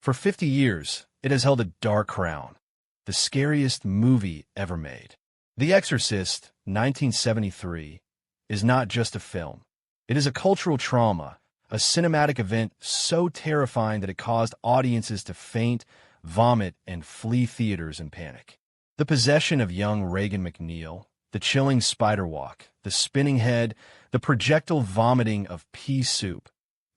For 50 years, it has held a dark crown, the scariest movie ever made. The Exorcist, 1973, is not just a film. It is a cultural trauma, a cinematic event so terrifying that it caused audiences to faint, vomit, and flee theaters in panic. The possession of young Regan MacNeil, the chilling spider walk, the spinning head, the projectile vomiting of pea soup.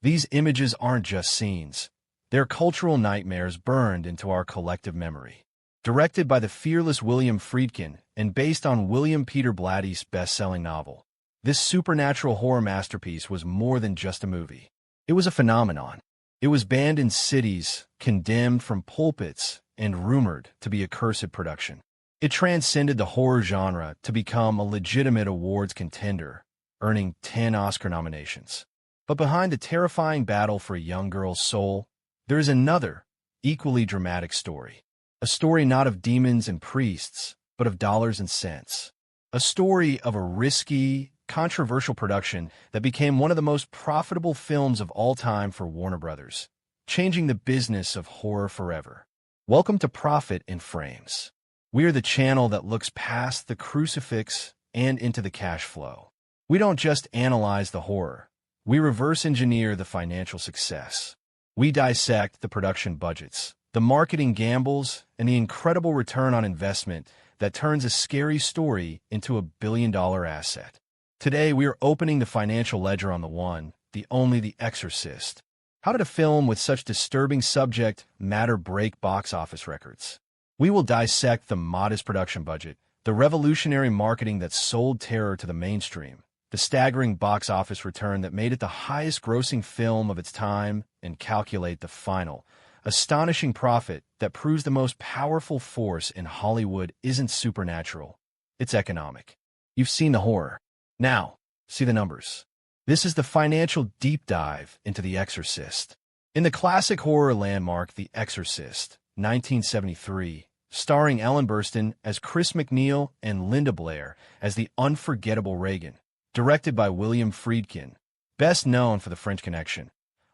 These images aren't just scenes. They're cultural nightmares burned into our collective memory. Directed by the fearless William Friedkin and based on William Peter Blatty's best-selling novel, this supernatural horror masterpiece was more than just a movie. It was a phenomenon. It was banned in cities, condemned from pulpits, and rumored to be a cursed production. It transcended the horror genre to become a legitimate awards contender, earning 10 Oscar nominations. But behind the terrifying battle for a young girl's soul, there is another, equally dramatic story. A story not of demons and priests, but of dollars and cents. A story of a risky, controversial production that became one of the most profitable films of all time for Warner Brothers, changing the business of horror forever. Welcome to Profit in Frames. We are the channel that looks past the crucifix and into the cash flow. We don't just analyze the horror. We reverse engineer the financial success. We dissect the production budgets, the marketing gambles, and the incredible return on investment that turns a scary story into a billion-dollar asset. Today, we are opening the financial ledger on the one, the only The Exorcist. How did a film with such disturbing subject matter break box office records? We will dissect the modest production budget, the revolutionary marketing that sold terror to the mainstream, the staggering box office return that made it the highest-grossing film of its time, and calculate the final, astonishing profit that proves the most powerful force in Hollywood isn't supernatural, it's economic. You've seen the horror. Now, see the numbers. This is the financial deep dive into The Exorcist. In the classic horror landmark The Exorcist, 1973, starring Ellen Burstyn as Chris MacNeil and Linda Blair as the unforgettable Regan, directed by William Friedkin, best known for The French Connection,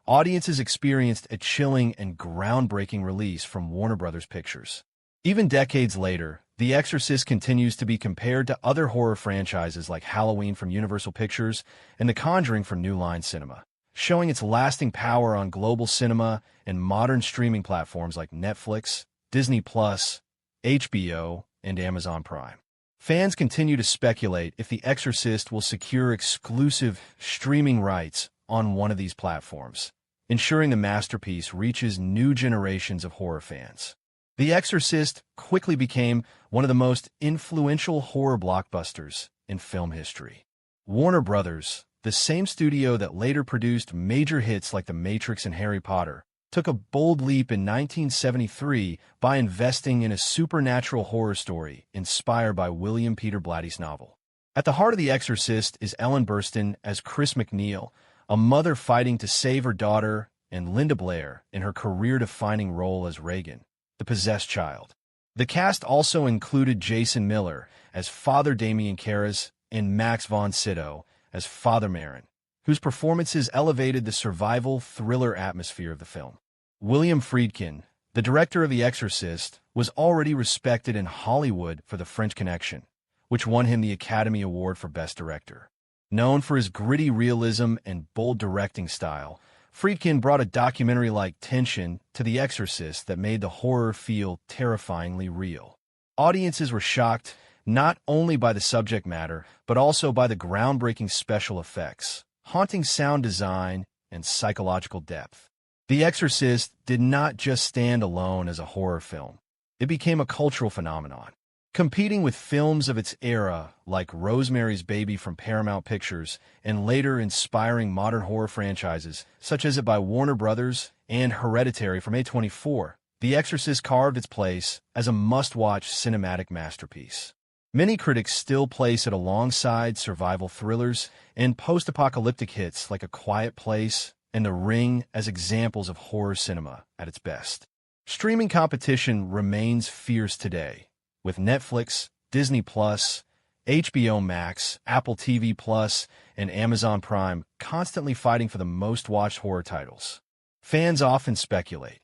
audiences experienced a chilling and groundbreaking release from Warner Brothers Pictures. Even decades later, The Exorcist continues to be compared to other horror franchises like Halloween from Universal Pictures and The Conjuring from New Line Cinema, showing its lasting power on global cinema and modern streaming platforms like Netflix, Disney+, HBO, and Amazon Prime. Fans continue to speculate if The Exorcist will secure exclusive streaming rights on one of these platforms, ensuring the masterpiece reaches new generations of horror fans. The Exorcist quickly became one of the most influential horror blockbusters in film history. Warner Brothers, the same studio that later produced major hits like The Matrix and Harry Potter, took a bold leap in 1973 by investing in a supernatural horror story inspired by William Peter Blatty's novel. At the heart of The Exorcist is Ellen Burstyn as Chris MacNeil, a mother fighting to save her daughter, and Linda Blair in her career-defining role as Regan, the possessed child. The cast also included Jason Miller as Father Damien Karras and Max von Sydow as Father Merrin, whose performances elevated the survival thriller atmosphere of the film. William Friedkin, the director of The Exorcist, was already respected in Hollywood for The French Connection, which won him the Academy Award for Best Director. Known for his gritty realism and bold directing style, Friedkin brought a documentary-like tension to The Exorcist that made the horror feel terrifyingly real. Audiences were shocked not only by the subject matter, but also by the groundbreaking special effects, haunting sound design, and psychological depth. The Exorcist did not just stand alone as a horror film. It became a cultural phenomenon, competing with films of its era like Rosemary's Baby from Paramount Pictures and later inspiring modern horror franchises such as it by Warner Brothers and Hereditary from A24. The Exorcist carved its place as a must-watch cinematic masterpiece. Many critics still place it alongside survival thrillers and post-apocalyptic hits like A Quiet Place and The Ring as examples of horror cinema at its best. Streaming competition remains fierce today, with Netflix, Disney+, HBO Max, Apple TV+, and Amazon Prime constantly fighting for the most-watched horror titles. Fans often speculate,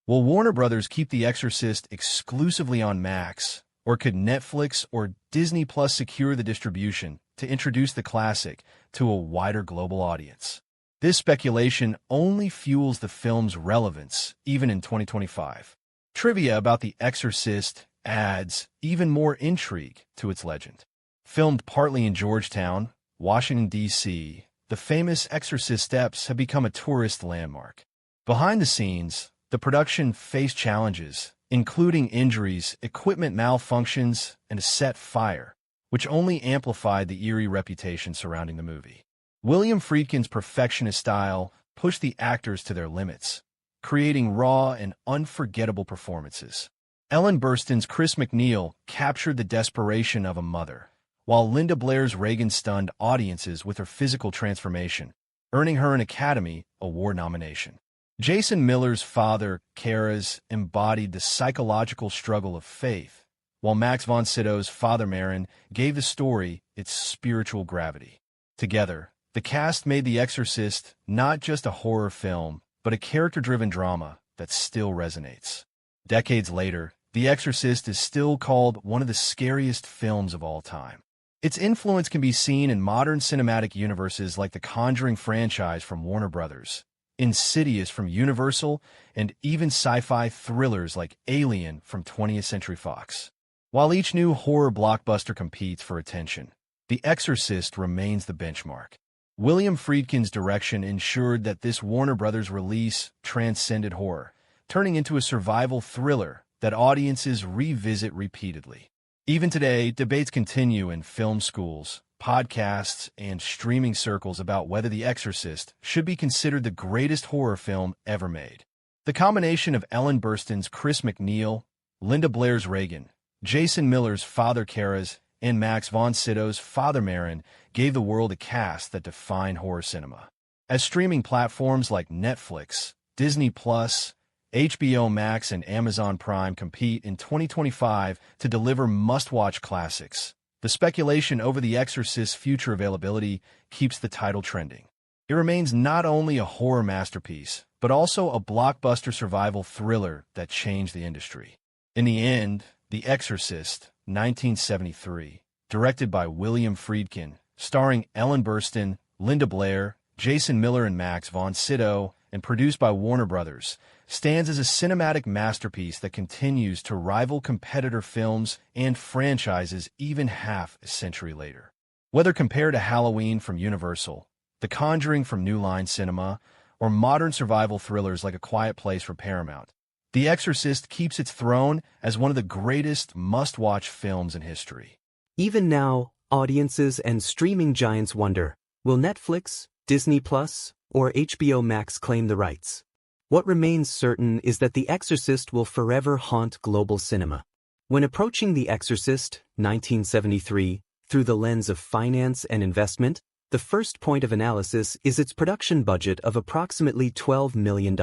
Will Warner Brothers keep The Exorcist exclusively on Max, or could Netflix or Disney Plus secure the distribution to introduce the classic to a wider global audience? This speculation only fuels the film's relevance, even in 2025. Trivia about The Exorcist adds even more intrigue to its legend. Filmed partly in Georgetown, Washington, D.C., the famous Exorcist steps have become a tourist landmark. Behind the scenes, the production faced challenges, including injuries, equipment malfunctions, and a set fire, which only amplified the eerie reputation surrounding the movie. William Friedkin's perfectionist style pushed the actors to their limits, creating raw and unforgettable performances. Ellen Burstyn's Regan MacNeil captured the desperation of a mother, while Linda Blair's Regan stunned audiences with her physical transformation, earning her an Academy Award nomination. Jason Miller's father, Karras, embodied the psychological struggle of faith, while Max von Sydow's father, Merrin, gave the story its spiritual gravity. Together, the cast made The Exorcist not just a horror film, but a character-driven drama that still resonates. Decades later, The Exorcist is still called one of the scariest films of all time. Its influence can be seen in modern cinematic universes like the Conjuring franchise from Warner Brothers, Insidious from Universal, and even sci-fi thrillers like Alien from 20th Century Fox. While each new horror blockbuster competes for attention, The Exorcist remains the benchmark. William Friedkin's direction ensured that this Warner Brothers release transcended horror, turning into a survival thriller that audiences revisit repeatedly. Even today, debates continue in film schools, podcasts, and streaming circles about whether The Exorcist should be considered the greatest horror film ever made. The combination of Ellen Burstyn's Regan MacNeil, Linda Blair's Regan, Jason Miller's father Karras, and Max von Sydow's father Merrin gave the world a cast that defined horror cinema. As streaming platforms like Netflix, Disney Plus, HBO Max, and Amazon Prime compete in 2025 to deliver must-watch classics, the speculation over The Exorcist's future availability keeps the title trending. It remains not only a horror masterpiece, but also a blockbuster survival thriller that changed the industry. In the end, The Exorcist, 1973, directed by William Friedkin, starring Ellen Burstyn, Linda Blair, Jason Miller, and Max von Sydow, and produced by Warner Brothers, stands as a cinematic masterpiece that continues to rival competitor films and franchises even half a century later. Whether compared to Halloween from Universal, The Conjuring from New Line Cinema, or modern survival thrillers like A Quiet Place from Paramount, The Exorcist keeps its throne as one of the greatest must-watch films in history. Even now, audiences and streaming giants wonder, will Netflix, Disney Plus, or HBO Max claim the rights? What remains certain is that The Exorcist will forever haunt global cinema. When approaching The Exorcist, 1973, through the lens of finance and investment, the first point of analysis is its production budget of approximately $12 million.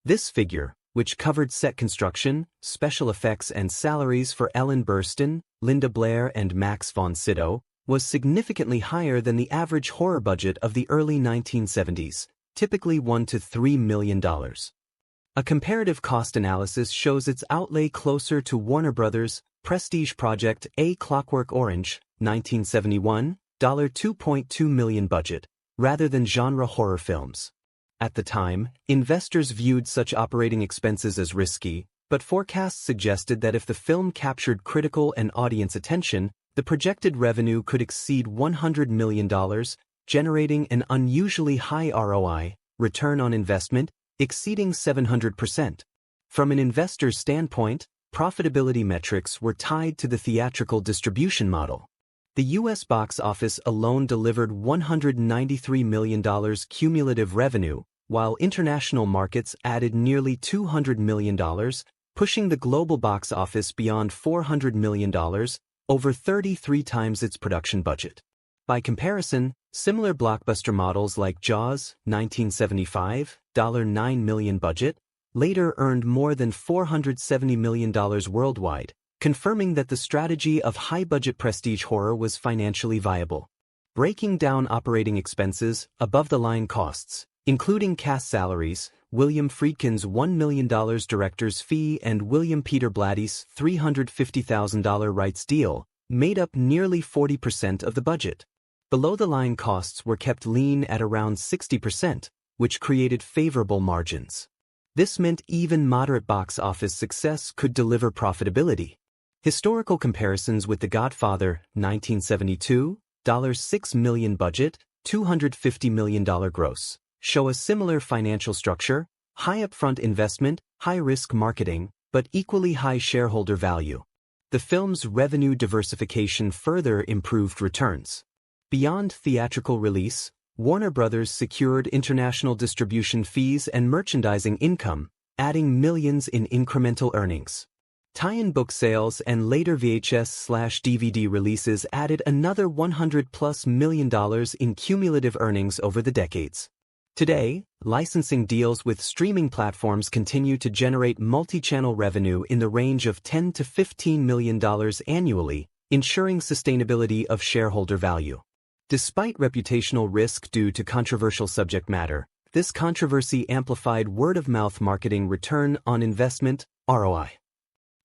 This figure, which covered set construction, special effects, and salaries for Ellen Burstyn, Linda Blair, and Max von Sydow, was significantly higher than the average horror budget of the early 1970s, typically $1 to $3 million. A comparative cost analysis shows its outlay closer to Warner Brothers' prestige project A Clockwork Orange, 1971, $2.2 million budget, rather than genre horror films. At the time, investors viewed such operating expenses as risky, but forecasts suggested that if the film captured critical and audience attention, the projected revenue could exceed $100 million, generating an unusually high ROI, return on investment, exceeding 700%. From an investor's standpoint, profitability metrics were tied to the theatrical distribution model. The U.S. box office alone delivered $193 million cumulative revenue, while international markets added nearly $200 million, pushing the global box office beyond $400 million, over 33 times its production budget. By comparison, similar blockbuster models like Jaws, 1975, $9 million budget, later earned more than $470 million worldwide, confirming that the strategy of high-budget prestige horror was financially viable. Breaking down operating expenses, above-the-line costs, including cast salaries, William Friedkin's $1 million director's fee and William Peter Blatty's $350,000 rights deal made up nearly 40% of the budget. Below-the-line costs were kept lean at around 60%, which created favorable margins. This meant even moderate box office success could deliver profitability. Historical comparisons with The Godfather, 1972, $6 million budget, $250 million gross, show a similar financial structure, high upfront investment, high-risk marketing, but equally high shareholder value. The film's revenue diversification further improved returns. Beyond theatrical release, Warner Bros. Secured international distribution fees and merchandising income, adding millions in incremental earnings. Tie-in book sales and later VHS/DVD releases added another $100+ million in cumulative earnings over the decades. Today, licensing deals with streaming platforms continue to generate multi-channel revenue in the range of $10 to $15 million annually, ensuring sustainability of shareholder value. Despite reputational risk due to controversial subject matter, this controversy amplified word-of-mouth marketing return on investment, ROI.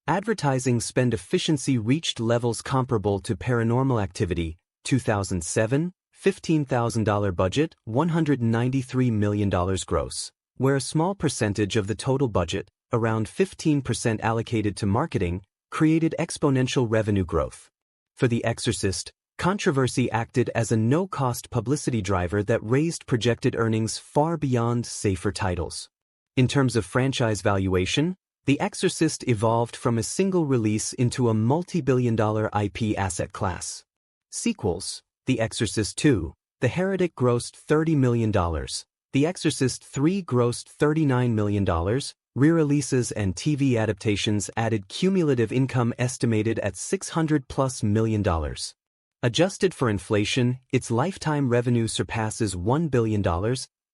Advertising spend efficiency reached levels comparable to Paranormal Activity, 2007, $15,000 budget, $193 million gross, where a small percentage of the total budget, around 15% allocated to marketing, created exponential revenue growth. For The Exorcist, controversy acted as a no-cost publicity driver that raised projected earnings far beyond safer titles. In terms of franchise valuation, The Exorcist evolved from a single release into a multi-billion-dollar IP asset class. Sequels: The Exorcist II, The Heretic grossed $30 million, The Exorcist III grossed $39 million, re-releases and TV adaptations added cumulative income estimated at $600+ million. Adjusted for inflation, its lifetime revenue surpasses $1 billion,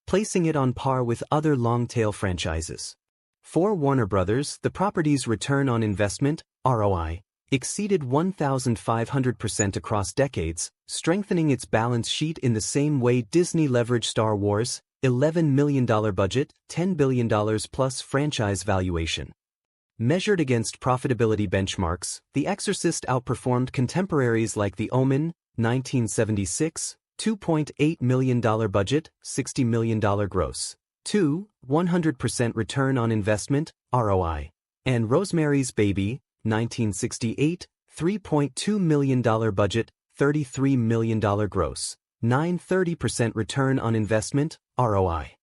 placing it on par with other long-tail franchises. For Warner Bros., the property's return on investment, ROI, exceeded 1,500% across decades, strengthening its balance sheet in the same way Disney leveraged Star Wars, $11 million budget, $10 billion plus franchise valuation. Measured against profitability benchmarks, The Exorcist outperformed contemporaries like The Omen, 1976, $2.8 million budget, $60 million gross, 100% return on investment, ROI, and Rosemary's Baby, 1968, $3.2 million budget, $33 million gross, 30% return on investment, ROI.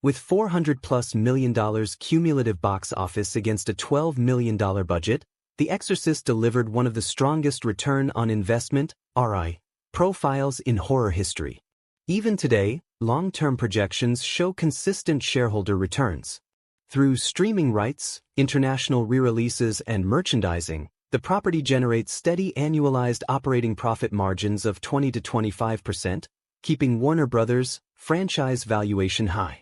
With $400+ million cumulative box office against a $12 million budget, The Exorcist delivered one of the strongest return on investment, ROI, profiles in horror history. Even today, long-term projections show consistent shareholder returns. Through streaming rights, international re-releases, and merchandising, the property generates steady annualized operating profit margins of 20 to 25%, keeping Warner Bros. Franchise valuation high.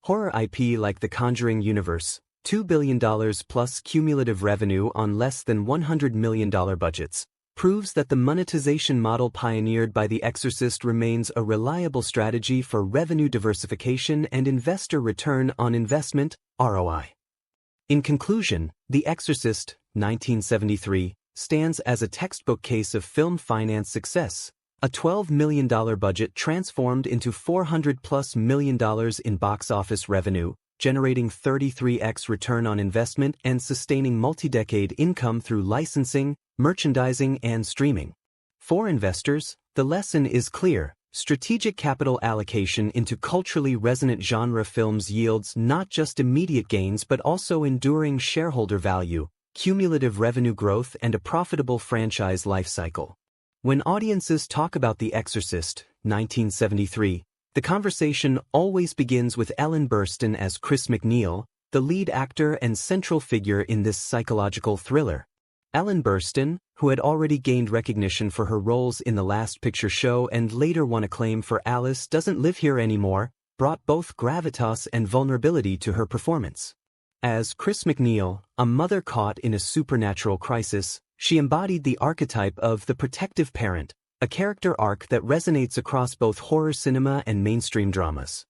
Horror IP like The Conjuring universe, $2 billion plus cumulative revenue on less than $100 million budgets, proves that the monetization model pioneered by The Exorcist remains a reliable strategy for revenue diversification and investor return on investment, ROI. In conclusion, The Exorcist, 1973, stands as a textbook case of film finance success. A $12 million budget transformed into $400+ million in box office revenue, generating 33x return on investment and sustaining multi-decade income through licensing, merchandising, and streaming. For investors, the lesson is clear: strategic capital allocation into culturally resonant genre films yields not just immediate gains but also enduring shareholder value, cumulative revenue growth, and a profitable franchise lifecycle. When audiences talk about The Exorcist, 1973, the conversation always begins with Ellen Burstyn as Chris MacNeil, the lead actor and central figure in this psychological thriller. Ellen Burstyn, who had already gained recognition for her roles in The Last Picture Show and later won acclaim for Alice Doesn't Live Here Anymore, brought both gravitas and vulnerability to her performance. As Chris MacNeil, a mother caught in a supernatural crisis, she embodied the archetype of the protective parent, a character arc that resonates across both horror cinema and mainstream dramas.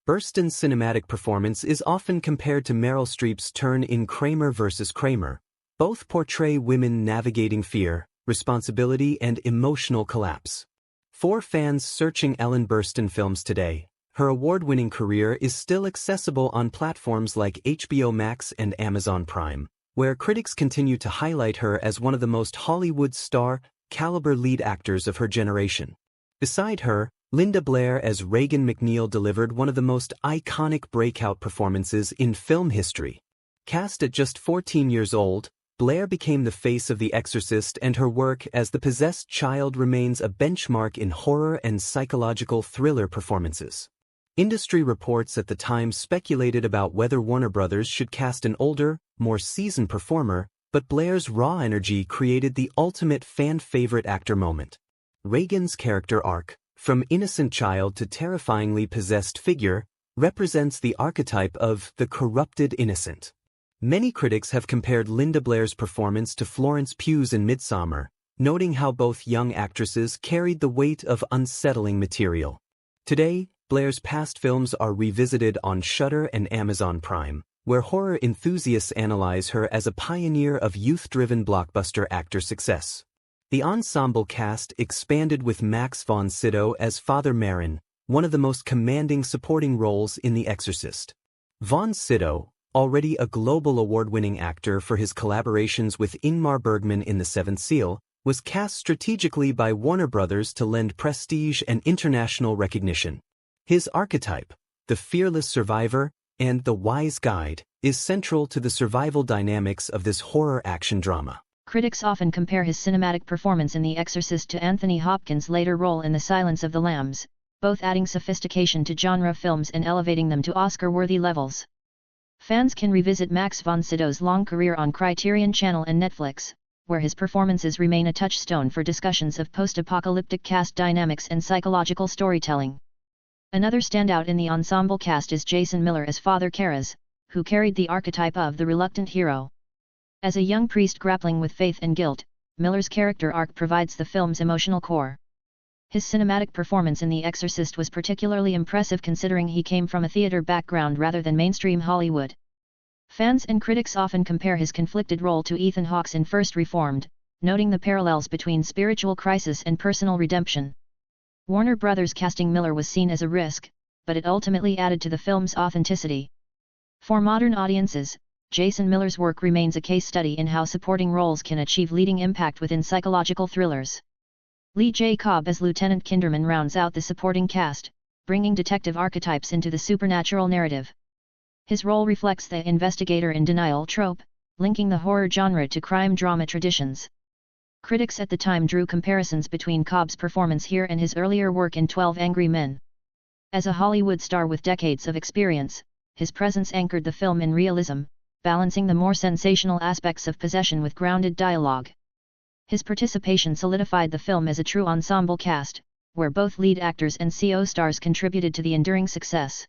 Burstyn's cinematic performance is often compared to Meryl Streep's turn in Kramer vs. Kramer. Both portray women navigating fear, responsibility, and emotional collapse. For fans searching Ellen Burstyn films today, her award-winning career is still accessible on platforms like HBO Max and Amazon Prime, where critics continue to highlight her as one of the most Hollywood star-caliber lead actors of her generation. Beside her, Linda Blair as Regan MacNeil delivered one of the most iconic breakout performances in film history. Cast at just 14 years old, Blair became the face of The Exorcist, and her work as the possessed child remains a benchmark in horror and psychological thriller performances. Industry reports at the time speculated about whether Warner Brothers should cast an older, more seasoned performer, but Blair's raw energy created the ultimate fan-favorite actor moment. Regan's character arc, from innocent child to terrifyingly possessed figure, represents the archetype of the corrupted innocent. Many critics have compared Linda Blair's performance to Florence Pugh's in Midsommar, noting how both young actresses carried the weight of unsettling material. Today, Blair's past films are revisited on Shudder and Amazon Prime, where horror enthusiasts analyze her as a pioneer of youth-driven blockbuster actor success. The ensemble cast expanded with Max von Sydow as Father Merrin, one of the most commanding supporting roles in The Exorcist. Von Sydow, already a global award-winning actor for his collaborations with Ingmar Bergman in The Seventh Seal, was cast strategically by Warner Brothers to lend prestige and international recognition. His archetype, the fearless survivor and the wise guide, is central to the survival dynamics of this horror action drama. Critics often compare his cinematic performance in The Exorcist to Anthony Hopkins' later role in The Silence of the Lambs, both adding sophistication to genre films and elevating them to Oscar-worthy levels. Fans can revisit Max von Sydow's long career on Criterion Channel and Netflix, where his performances remain a touchstone for discussions of post-apocalyptic cast dynamics and psychological storytelling. Another standout in the ensemble cast is Jason Miller as Father Karras, who carried the archetype of the reluctant hero. As a young priest grappling with faith and guilt, Miller's character arc provides the film's emotional core. His cinematic performance in The Exorcist was particularly impressive considering he came from a theater background rather than mainstream Hollywood. Fans and critics often compare his conflicted role to Ethan Hawke's in First Reformed, noting the parallels between spiritual crisis and personal redemption. Warner Brothers casting Miller was seen as a risk, but it ultimately added to the film's authenticity. For modern audiences, Jason Miller's work remains a case study in how supporting roles can achieve leading impact within psychological thrillers. Lee J. Cobb as Lieutenant Kinderman rounds out the supporting cast, bringing detective archetypes into the supernatural narrative. His role reflects the investigator in denial trope, linking the horror genre to crime drama traditions. Critics at the time drew comparisons between Cobb's performance here and his earlier work in 12 Angry Men. As a Hollywood star with decades of experience, his presence anchored the film in realism, balancing the more sensational aspects of possession with grounded dialogue. His participation solidified the film as a true ensemble cast, where both lead actors and co-stars contributed to the enduring success.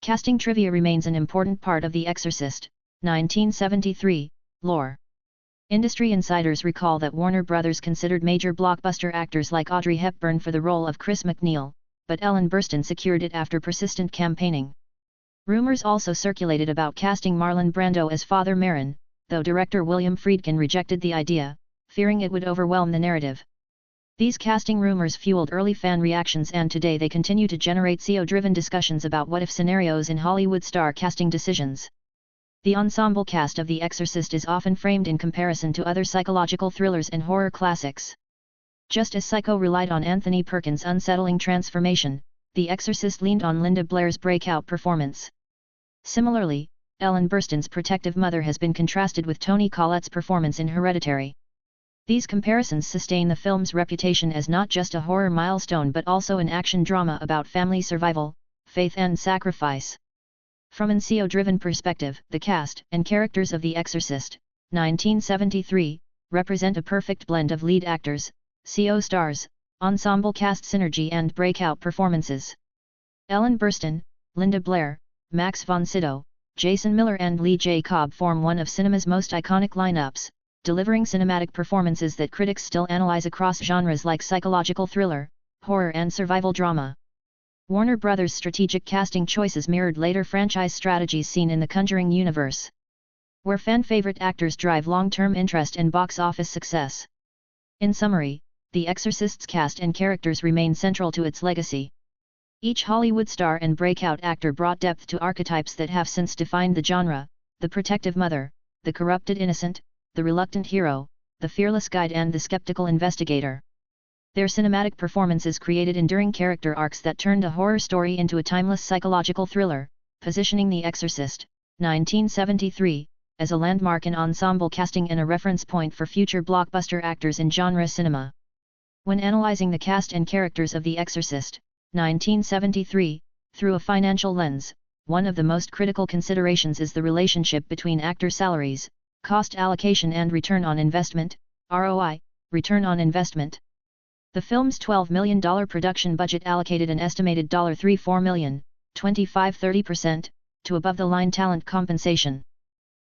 Casting trivia remains an important part of The Exorcist, 1973, lore. Industry insiders recall that Warner Brothers considered major blockbuster actors like Audrey Hepburn for the role of Chris MacNeil, but Ellen Burstyn secured it after persistent campaigning. Rumors also circulated about casting Marlon Brando as Father Merrin, though director William Friedkin rejected the idea, fearing it would overwhelm the narrative. These casting rumors fueled early fan reactions, and today they continue to generate SEO-driven discussions about what-if scenarios in Hollywood star casting decisions. The ensemble cast of The Exorcist is often framed in comparison to other psychological thrillers and horror classics. Just as Psycho relied on Anthony Perkins' unsettling transformation, The Exorcist leaned on Linda Blair's breakout performance. Similarly, Ellen Burstyn's protective mother has been contrasted with Toni Collette's performance in Hereditary. These comparisons sustain the film's reputation as not just a horror milestone but also an action drama about family survival, faith and sacrifice. From an SEO-driven perspective, the cast and characters of The Exorcist, 1973, represent a perfect blend of lead actors, CO stars, ensemble cast synergy and breakout performances. Ellen Burstyn, Linda Blair, Max von Sydow, Jason Miller and Lee J. Cobb form one of cinema's most iconic lineups, delivering cinematic performances that critics still analyze across genres like psychological thriller, horror and survival drama. Warner Bros.' strategic casting choices mirrored later franchise strategies seen in the Conjuring universe, where fan-favorite actors drive long-term interest and box office success. In summary, The Exorcist's cast and characters remain central to its legacy. Each Hollywood star and breakout actor brought depth to archetypes that have since defined the genre: the protective mother, the corrupted innocent, the reluctant hero, the fearless guide and the skeptical investigator. Their cinematic performances created enduring character arcs that turned a horror story into a timeless psychological thriller, positioning The Exorcist, 1973, as a landmark in ensemble casting and a reference point for future blockbuster actors in genre cinema. When analyzing the cast and characters of The Exorcist, 1973, through a financial lens, one of the most critical considerations is the relationship between actor salaries, cost allocation and return on investment, ROI, return on investment. The film's $12 million production budget allocated an estimated $34 million, 25–30%, to above-the-line talent compensation.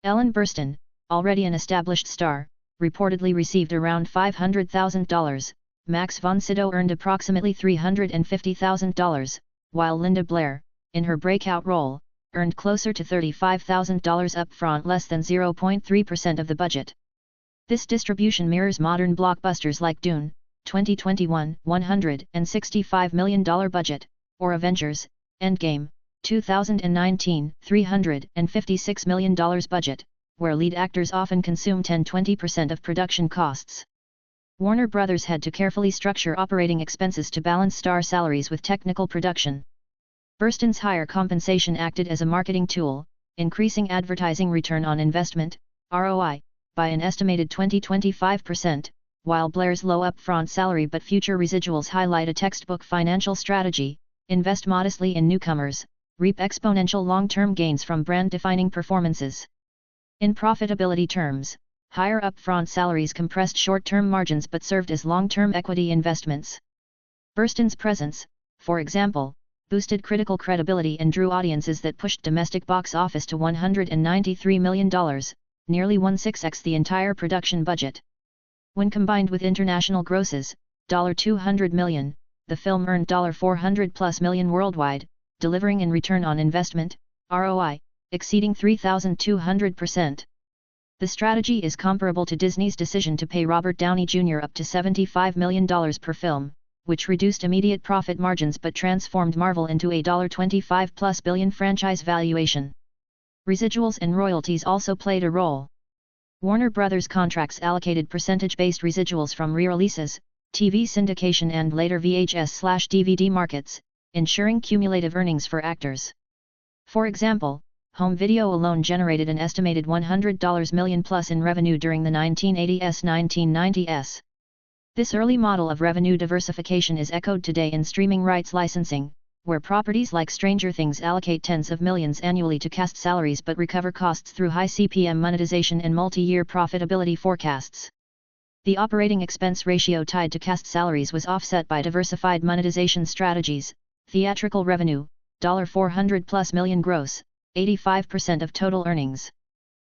Ellen Burstyn, already an established star, reportedly received around $500,000, Max von Sydow earned approximately $350,000, while Linda Blair, in her breakout role, earned closer to $35,000 upfront, less than 0.3% of the budget. This distribution mirrors modern blockbusters like Dune, 2021, $165 million budget, or Avengers, Endgame, 2019, $356 million budget, where lead actors often consume 10–20% of production costs. Warner Bros. Had to carefully structure operating expenses to balance star salaries with technical production. Burstyn's higher compensation acted as a marketing tool, increasing advertising return on investment, ROI, by an estimated 20–25%, while Blair's low upfront salary but future residuals highlight a textbook financial strategy: invest modestly in newcomers, reap exponential long-term gains from brand-defining performances. In profitability terms, higher upfront salaries compressed short-term margins but served as long-term equity investments. Burstyn's presence, for example, boosted critical credibility and drew audiences that pushed domestic box office to $193 million, nearly 1/6x the entire production budget. When combined with international grosses, $200 million, the film earned $400+ million worldwide, delivering in return on investment, ROI, exceeding 3,200%. The strategy is comparable to Disney's decision to pay Robert Downey Jr. up to $75 million per film, which reduced immediate profit margins but transformed Marvel into a $25+ billion franchise valuation. Residuals and royalties also played a role. Warner Bros. Contracts allocated percentage-based residuals from re-releases, TV syndication and later VHS/DVD markets, ensuring cumulative earnings for actors. For example, home video alone generated an estimated $100 million plus in revenue during the 1980s–1990s. This early model of revenue diversification is echoed today in streaming rights licensing, where properties like Stranger Things allocate tens of millions annually to cast salaries but recover costs through high CPM monetization and multi-year profitability forecasts. The operating expense ratio tied to cast salaries was offset by diversified monetization strategies. Theatrical revenue, $400+ million gross, 85% of total earnings.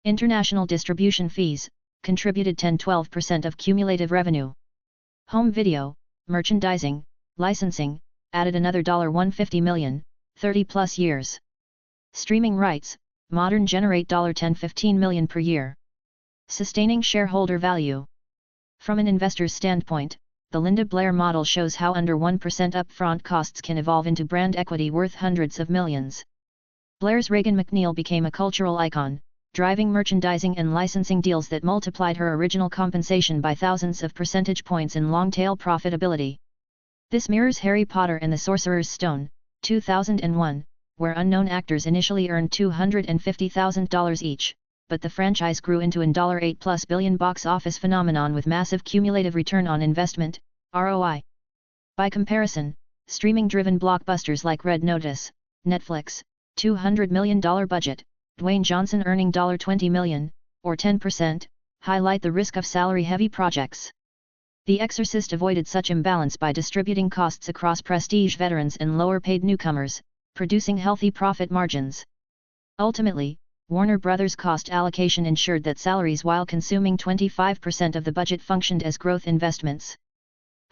International distribution fees, contributed 10–12% of cumulative revenue. Home video, merchandising, licensing, added another $150 million, 30+ years. Streaming rights, modern generate $10–15 million per year. Sustaining shareholder value. From an investor's standpoint, the Linda Blair model shows how under 1% upfront costs can evolve into brand equity worth hundreds of millions. Blair's Regan MacNeil became a cultural icon, driving merchandising and licensing deals that multiplied her original compensation by thousands of percentage points in long-tail profitability. This mirrors Harry Potter and the Sorcerer's Stone, 2001, where unknown actors initially earned $250,000 each, but the franchise grew into an $8+ billion box office phenomenon with massive cumulative return on investment, ROI. By comparison, streaming-driven blockbusters like Red Notice, Netflix, $200 million budget, Dwayne Johnson earning $20 million, or 10%, highlight the risk of salary-heavy projects. The Exorcist avoided such imbalance by distributing costs across prestige veterans and lower-paid newcomers, producing healthy profit margins. Ultimately, Warner Bros. Cost allocation ensured that salaries while consuming 25% of the budget functioned as growth investments.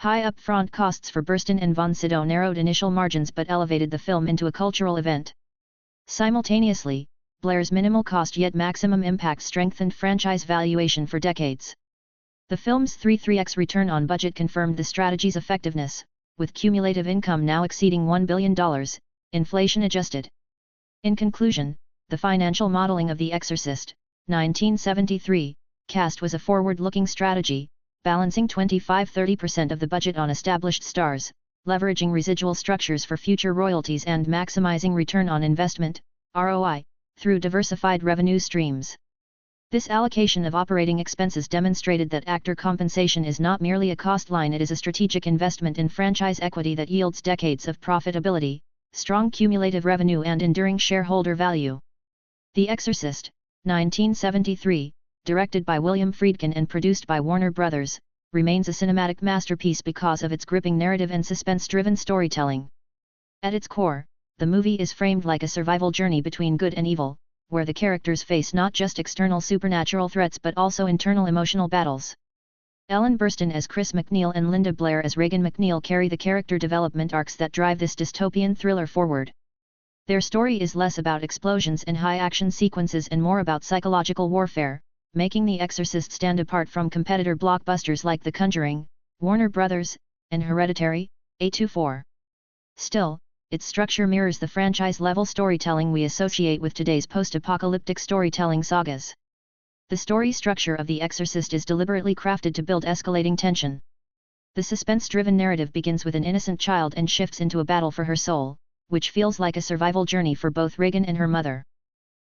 High upfront costs for Burstyn and von Sydow narrowed initial margins but elevated the film into a cultural event. Simultaneously, Blair's minimal cost yet maximum impact strengthened franchise valuation for decades. The film's 3x return on budget confirmed the strategy's effectiveness, with cumulative income now exceeding $1 billion, inflation adjusted. In conclusion, the financial modeling of The Exorcist, 1973, cast was a forward-looking strategy, balancing 25–30% of the budget on established stars, leveraging residual structures for future royalties and maximizing return on investment, ROI, through diversified revenue streams. This allocation of operating expenses demonstrated that actor compensation is not merely a cost line, it is a strategic investment in franchise equity that yields decades of profitability, strong cumulative revenue and enduring shareholder value. The Exorcist, 1973, directed by William Friedkin and produced by Warner Brothers, remains a cinematic masterpiece because of its gripping narrative and suspense-driven storytelling. At its core, the movie is framed like a survival journey between good and evil, where the characters face not just external supernatural threats but also internal emotional battles. Ellen Burstyn as Chris MacNeil and Linda Blair as Regan MacNeil carry the character development arcs that drive this dystopian thriller forward. Their story is less about explosions and high-action sequences and more about psychological warfare, making The Exorcist stand apart from competitor blockbusters like The Conjuring, Warner Brothers, and Hereditary, A24. Still, its structure mirrors the franchise-level storytelling we associate with today's post-apocalyptic storytelling sagas. The story structure of The Exorcist is deliberately crafted to build escalating tension. The suspense-driven narrative begins with an innocent child and shifts into a battle for her soul, which feels like a survival journey for both Regan and her mother.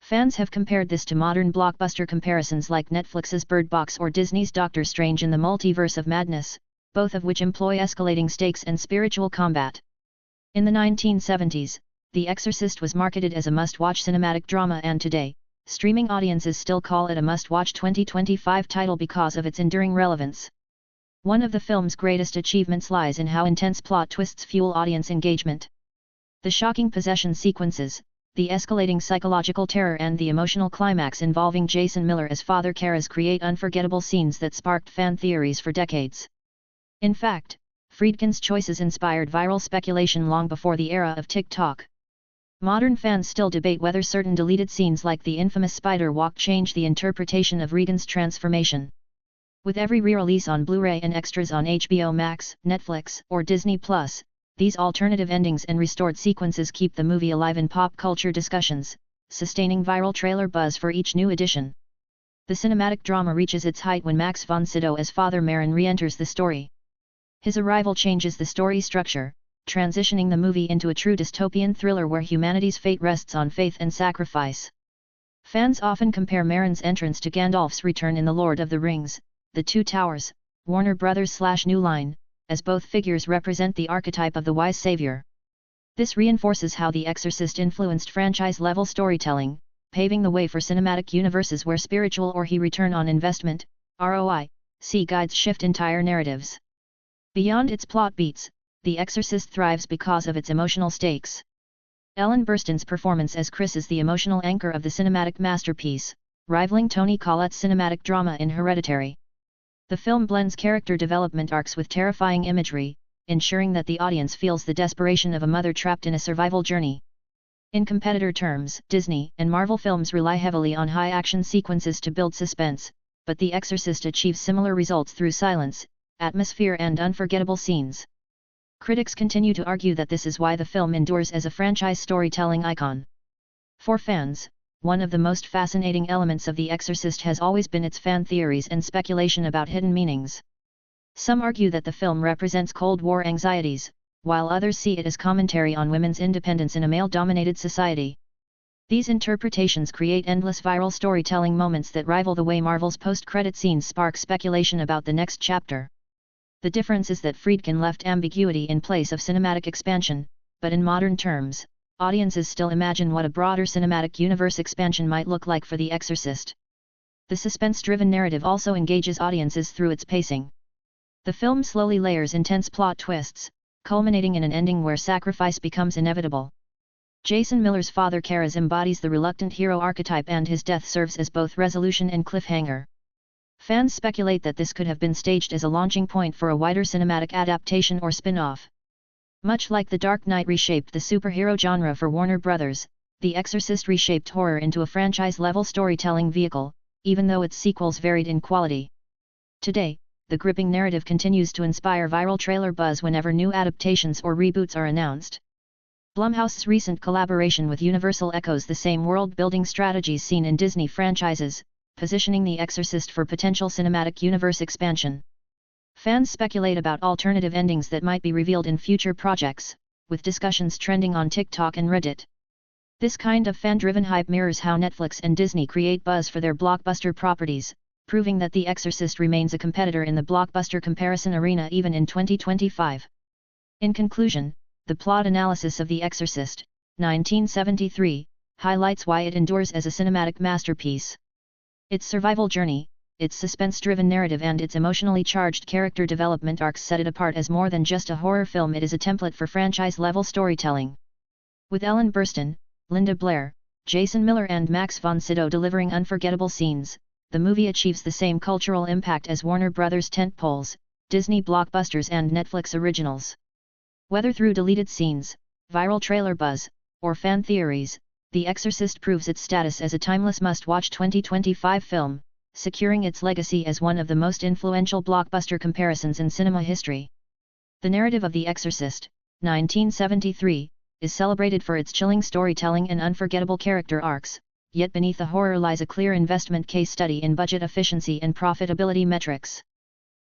Fans have compared this to modern blockbuster comparisons like Netflix's Bird Box or Disney's Doctor Strange in the Multiverse of Madness, both of which employ escalating stakes and spiritual combat. In the 1970s, The Exorcist was marketed as a must-watch cinematic drama, and today, streaming audiences still call it a must-watch 2025 title because of its enduring relevance. One of the film's greatest achievements lies in how intense plot twists fuel audience engagement. The shocking possession sequences, the escalating psychological terror and the emotional climax involving Jason Miller as Father Karras create unforgettable scenes that sparked fan theories for decades. In fact, Friedkin's choices inspired viral speculation long before the era of TikTok. Modern fans still debate whether certain deleted scenes like the infamous spider walk change the interpretation of Regan's transformation. With every re-release on Blu-ray and extras on HBO Max, Netflix, or Disney+, these alternative endings and restored sequences keep the movie alive in pop culture discussions, sustaining viral trailer buzz for each new edition. The cinematic drama reaches its height when Max von Sydow as Father Merrin re-enters the story. His arrival changes the story structure, transitioning the movie into a true dystopian thriller where humanity's fate rests on faith and sacrifice. Fans often compare Merrin's entrance to Gandalf's return in The Lord of the Rings, The Two Towers, Warner Brothers/New Line, as both figures represent the archetype of the wise savior. This reinforces how The Exorcist influenced franchise-level storytelling, paving the way for cinematic universes where spiritual or return on investment, ROI, guides shift entire narratives. Beyond its plot beats, The Exorcist thrives because of its emotional stakes. Ellen Burstyn's performance as Chris is the emotional anchor of the cinematic masterpiece, rivaling Toni Collette's cinematic drama in Hereditary. The film blends character development arcs with terrifying imagery, ensuring that the audience feels the desperation of a mother trapped in a survival journey. In competitor terms, Disney and Marvel films rely heavily on high-action sequences to build suspense, but The Exorcist achieves similar results through silence, atmosphere and unforgettable scenes. Critics continue to argue that this is why the film endures as a franchise storytelling icon. For fans, one of the most fascinating elements of The Exorcist has always been its fan theories and speculation about hidden meanings. Some argue that the film represents Cold War anxieties, while others see it as commentary on women's independence in a male-dominated society. These interpretations create endless viral storytelling moments that rival the way Marvel's post-credit scenes spark speculation about the next chapter. The difference is that Friedkin left ambiguity in place of cinematic expansion, but in modern terms, audiences still imagine what a broader cinematic universe expansion might look like for The Exorcist. The suspense-driven narrative also engages audiences through its pacing. The film slowly layers intense plot twists, culminating in an ending where sacrifice becomes inevitable. Jason Miller's Father Karras embodies the reluctant hero archetype, and his death serves as both resolution and cliffhanger. Fans speculate that this could have been staged as a launching point for a wider cinematic adaptation or spin-off. Much like The Dark Knight reshaped the superhero genre for Warner Bros., The Exorcist reshaped horror into a franchise-level storytelling vehicle, even though its sequels varied in quality. Today, the gripping narrative continues to inspire viral trailer buzz whenever new adaptations or reboots are announced. Blumhouse's recent collaboration with Universal echoes the same world-building strategies seen in Disney franchises, positioning The Exorcist for potential cinematic universe expansion. Fans speculate about alternative endings that might be revealed in future projects, with discussions trending on TikTok and Reddit. This kind of fan-driven hype mirrors how Netflix and Disney create buzz for their blockbuster properties, proving that The Exorcist remains a competitor in the blockbuster comparison arena even in 2025. In conclusion, the plot analysis of The Exorcist, 1973, highlights why it endures as a cinematic masterpiece. Its survival journey, its suspense-driven narrative and its emotionally charged character development arcs set it apart as more than just a horror film. It is a template for franchise-level storytelling. With Ellen Burstyn, Linda Blair, Jason Miller and Max von Sydow delivering unforgettable scenes, the movie achieves the same cultural impact as Warner Bros. Tentpoles, Disney blockbusters and Netflix originals. Whether through deleted scenes, viral trailer buzz, or fan theories, The Exorcist proves its status as a timeless must-watch 2025 film, securing its legacy as one of the most influential blockbuster comparisons in cinema history. The narrative of The Exorcist, 1973, is celebrated for its chilling storytelling and unforgettable character arcs, yet beneath the horror lies a clear investment case study in budget efficiency and profitability metrics.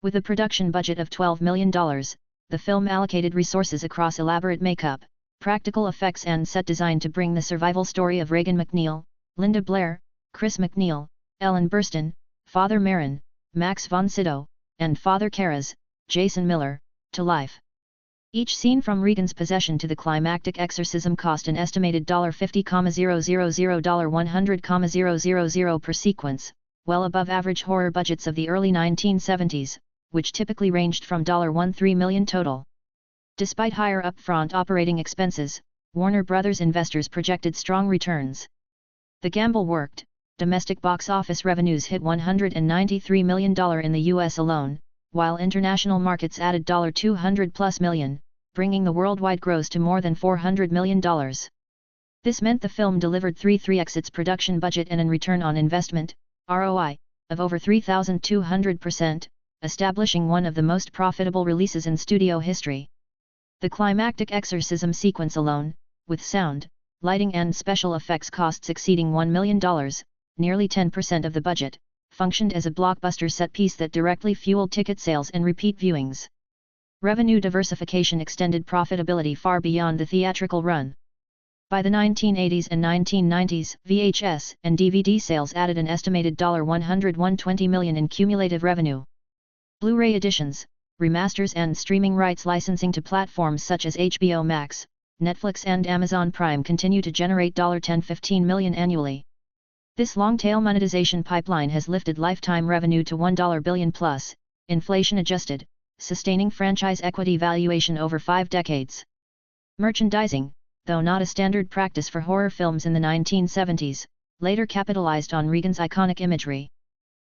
With a production budget of $12 million, the film allocated resources across elaborate makeup, practical effects and set design to bring the survival story of Regan MacNeil, Linda Blair, Chris MacNeil, Ellen Burstyn, Father Merrin, Max von Sydow, and Father Karras, Jason Miller, to life. Each scene from Regan's possession to the climactic exorcism cost an estimated $50,000, $100,000 per sequence, well above average horror budgets of the early 1970s, which typically ranged from $13 million total. Despite higher upfront operating expenses, Warner Bros. Investors projected strong returns. The gamble worked. Domestic box office revenues hit $193 million in the US alone, while international markets added $200+ million, bringing the worldwide gross to more than $400 million. This meant the film delivered 3x its production budget and a return on investment, ROI, of over 3,200%, establishing one of the most profitable releases in studio history. The climactic exorcism sequence alone, with sound, lighting and special effects costs exceeding $1 million, nearly 10% of the budget, functioned as a blockbuster set piece that directly fueled ticket sales and repeat viewings. Revenue diversification extended profitability far beyond the theatrical run. By the 1980s and 1990s, VHS and DVD sales added an estimated $120 million in cumulative revenue. Blu-ray editions, remasters and streaming rights licensing to platforms such as HBO Max, Netflix and Amazon Prime continue to generate $10-15 million annually. This long-tail monetization pipeline has lifted lifetime revenue to $1 billion plus, inflation-adjusted, sustaining franchise equity valuation over 5 decades. Merchandising, though not a standard practice for horror films in the 1970s, later capitalized on Regan's iconic imagery.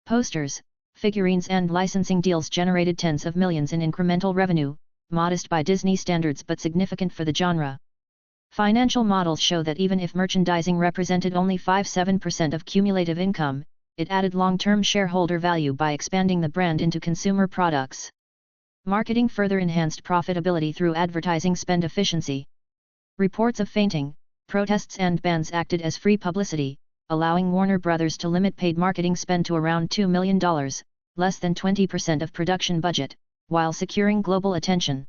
Posters, figurines and licensing deals generated tens of millions in incremental revenue, modest by Disney standards but significant for the genre. Financial models show that even if merchandising represented only 5-7% of cumulative income, it added long-term shareholder value by expanding the brand into consumer products. Marketing further enhanced profitability through advertising spend efficiency. Reports of fainting, protests and bans acted as free publicity, allowing Warner Bros. To limit paid marketing spend to around $2 million, less than 20% of production budget, while securing global attention.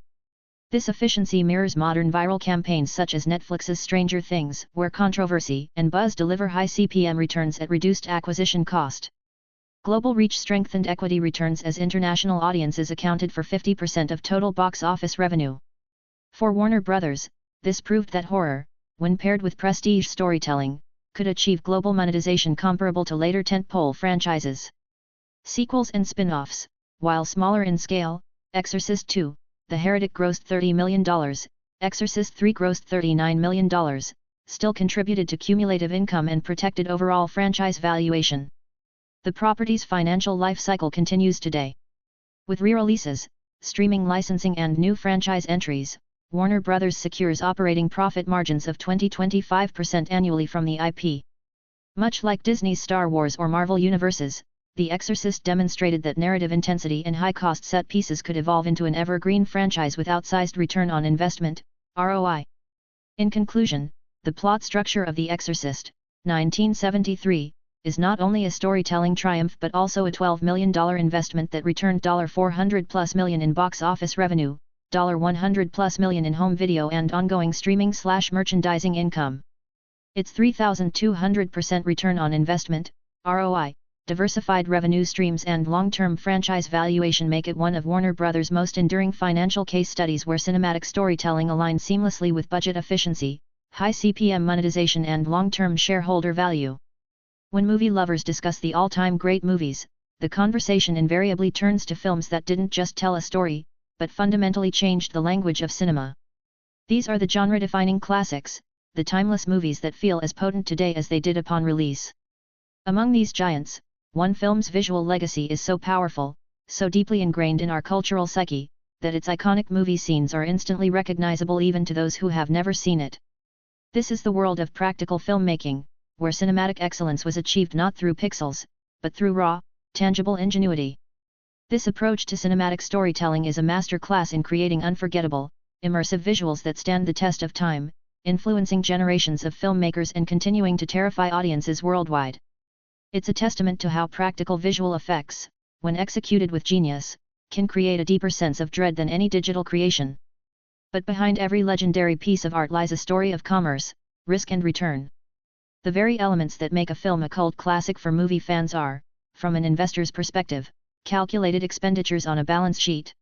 This efficiency mirrors modern viral campaigns such as Netflix's Stranger Things, where controversy and buzz deliver high CPM returns at reduced acquisition cost. Global reach strengthened equity returns as international audiences accounted for 50% of total box office revenue. For Warner Bros., this proved that horror, when paired with prestige storytelling, could achieve global monetization comparable to later tentpole franchises. Sequels and spin-offs, while smaller in scale, Exorcist II, The Heretic grossed $30 million, Exorcist III grossed $39 million, still contributed to cumulative income and protected overall franchise valuation. The property's financial life cycle continues today. With re-releases, streaming licensing and new franchise entries, Warner Bros. Secures operating profit margins of 20-25% annually from the IP. Much like Disney's Star Wars or Marvel universes, The Exorcist demonstrated that narrative intensity and high-cost set pieces could evolve into an evergreen franchise with outsized return on investment, ROI. In conclusion, the plot structure of The Exorcist, 1973, is not only a storytelling triumph but also a $12 million investment that returned $400+ million in box office revenue, $100+ million in home video and ongoing streaming/merchandising income. Its 3,200% return on investment, ROI, diversified revenue streams and long-term franchise valuation make it one of Warner Bros.' most enduring financial case studies where cinematic storytelling aligns seamlessly with budget efficiency, high CPM monetization and long-term shareholder value. When movie lovers discuss the all-time great movies, the conversation invariably turns to films that didn't just tell a story, but fundamentally changed the language of cinema. These are the genre-defining classics, the timeless movies that feel as potent today as they did upon release. Among these giants, one film's visual legacy is so powerful, so deeply ingrained in our cultural psyche, that its iconic movie scenes are instantly recognizable even to those who have never seen it. This is the world of practical filmmaking, where cinematic excellence was achieved not through pixels, but through raw, tangible ingenuity. This approach to cinematic storytelling is a masterclass in creating unforgettable, immersive visuals that stand the test of time, influencing generations of filmmakers and continuing to terrify audiences worldwide. It's a testament to how practical visual effects, when executed with genius, can create a deeper sense of dread than any digital creation. But behind every legendary piece of art lies a story of commerce, risk and return. The very elements that make a film a cult classic for movie fans are, from an investor's perspective, calculated expenditures on a balance sheet.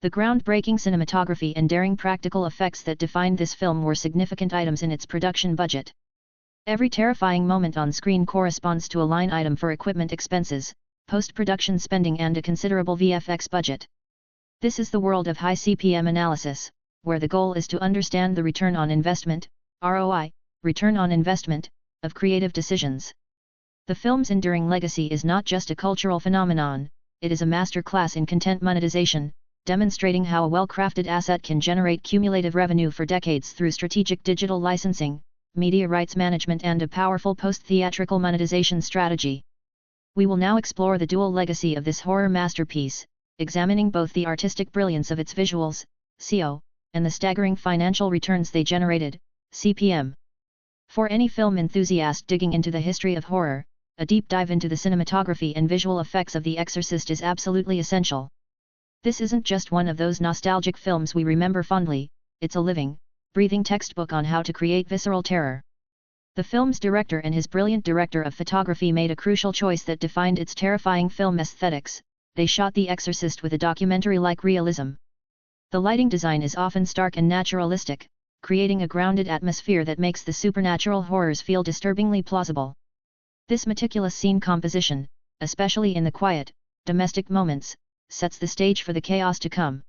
The groundbreaking cinematography and daring practical effects that defined this film were significant items in its production budget. Every terrifying moment on screen corresponds to a line item for equipment expenses, post-production spending and a considerable VFX budget. This is the world of high CPM analysis, where the goal is to understand the return on investment, ROI, return on investment, of creative decisions. The film's enduring legacy is not just a cultural phenomenon, it is a masterclass in content monetization, demonstrating how a well-crafted asset can generate cumulative revenue for decades through strategic digital licensing, media rights management and a powerful post-theatrical monetization strategy. We will now explore the dual legacy of this horror masterpiece, examining both the artistic brilliance of its visuals, CO, and the staggering financial returns they generated, CPM. For any film enthusiast digging into the history of horror, a deep dive into the cinematography and visual effects of The Exorcist is absolutely essential. This isn't just one of those nostalgic films we remember fondly, it's a living, breathing textbook on how to create visceral terror. The film's director and his brilliant director of photography made a crucial choice that defined its terrifying film aesthetics. They shot The Exorcist with a documentary-like realism. The lighting design is often stark and naturalistic, creating a grounded atmosphere that makes the supernatural horrors feel disturbingly plausible. This meticulous scene composition, especially in the quiet, domestic moments, sets the stage for the chaos to come.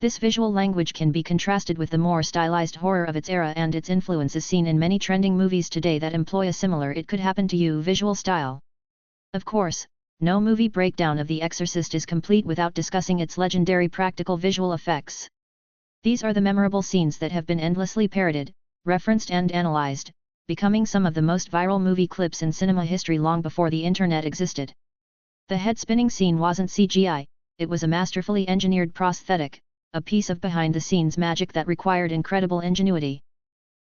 This visual language can be contrasted with the more stylized horror of its era and its influence is seen in many trending movies today that employ a similar "it could happen to you" visual style. Of course, no movie breakdown of The Exorcist is complete without discussing its legendary practical visual effects. These are the memorable scenes that have been endlessly parodied, referenced and analyzed, becoming some of the most viral movie clips in cinema history long before the internet existed. The head-spinning scene wasn't CGI, it was a masterfully engineered prosthetic, a piece of behind-the-scenes magic that required incredible ingenuity.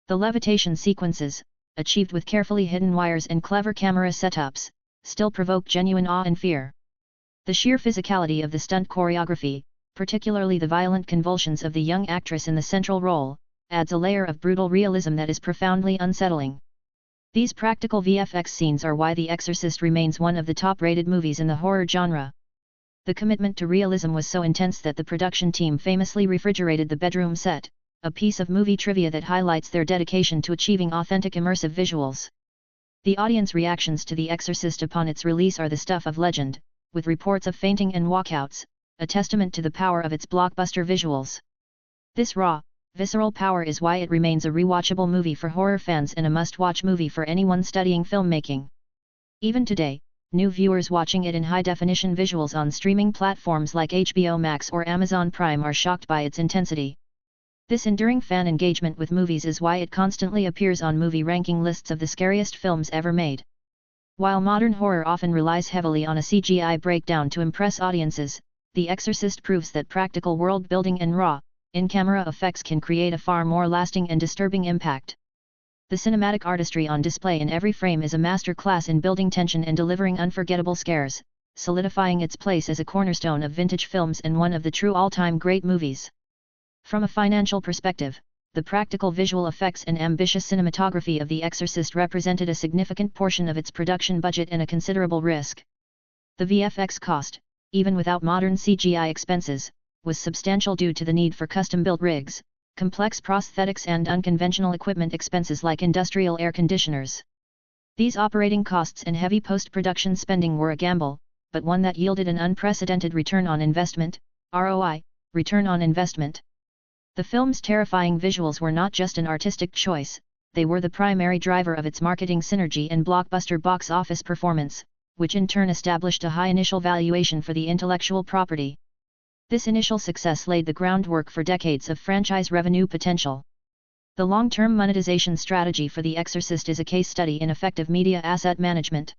The levitation sequences, achieved with carefully hidden wires and clever camera setups, still provoke genuine awe and fear. The sheer physicality of the stunt choreography, particularly the violent convulsions of the young actress in the central role, adds a layer of brutal realism that is profoundly unsettling. These practical VFX scenes are why The Exorcist remains one of the top-rated movies in the horror genre. The commitment to realism was so intense that the production team famously refrigerated the bedroom set, a piece of movie trivia that highlights their dedication to achieving authentic immersive visuals. The audience reactions to The Exorcist upon its release are the stuff of legend, with reports of fainting and walkouts, a testament to the power of its blockbuster visuals. This raw, visceral power is why it remains a rewatchable movie for horror fans and a must-watch movie for anyone studying filmmaking. Even today, new viewers watching it in high-definition visuals on streaming platforms like HBO Max or Amazon Prime are shocked by its intensity. This enduring fan engagement with movies is why it constantly appears on movie ranking lists of the scariest films ever made. While modern horror often relies heavily on a CGI breakdown to impress audiences, The Exorcist proves that practical world-building and raw, in-camera effects can create a far more lasting and disturbing impact. The cinematic artistry on display in every frame is a master class in building tension and delivering unforgettable scares, solidifying its place as a cornerstone of vintage films and one of the true all-time great movies. From a financial perspective, the practical visual effects and ambitious cinematography of The Exorcist represented a significant portion of its production budget and a considerable risk. The VFX cost, even without modern CGI expenses, was substantial due to the need for custom-built rigs, complex prosthetics and unconventional equipment expenses like industrial air conditioners. These operating costs and heavy post-production spending were a gamble, but one that yielded an unprecedented return on investment, ROI, return on investment. The film's terrifying visuals were not just an artistic choice, they were the primary driver of its marketing synergy and blockbuster box office performance, which in turn established a high initial valuation for the intellectual property. This initial success laid the groundwork for decades of franchise revenue potential. The long-term monetization strategy for The Exorcist is a case study in effective media asset management.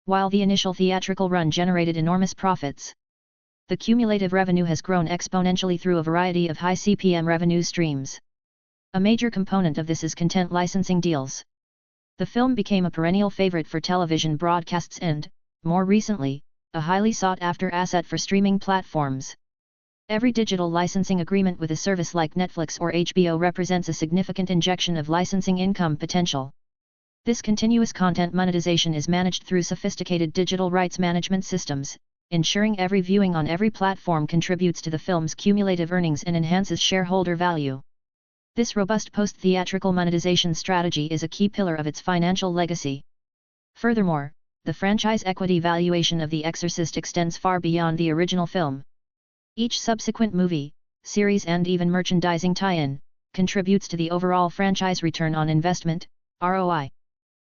While the initial theatrical run generated enormous profits, the cumulative revenue has grown exponentially through a variety of high CPM revenue streams. A major component of this is content licensing deals. The film became a perennial favorite for television broadcasts and, more recently, a highly sought-after asset for streaming platforms. Every digital licensing agreement with a service like Netflix or HBO represents a significant injection of licensing income potential. This continuous content monetization is managed through sophisticated digital rights management systems, ensuring every viewing on every platform contributes to the film's cumulative earnings and enhances shareholder value. This robust post-theatrical monetization strategy is a key pillar of its financial legacy. Furthermore, the franchise equity valuation of The Exorcist extends far beyond the original film. Each subsequent movie, series and even merchandising tie-in, contributes to the overall franchise return on investment, ROI.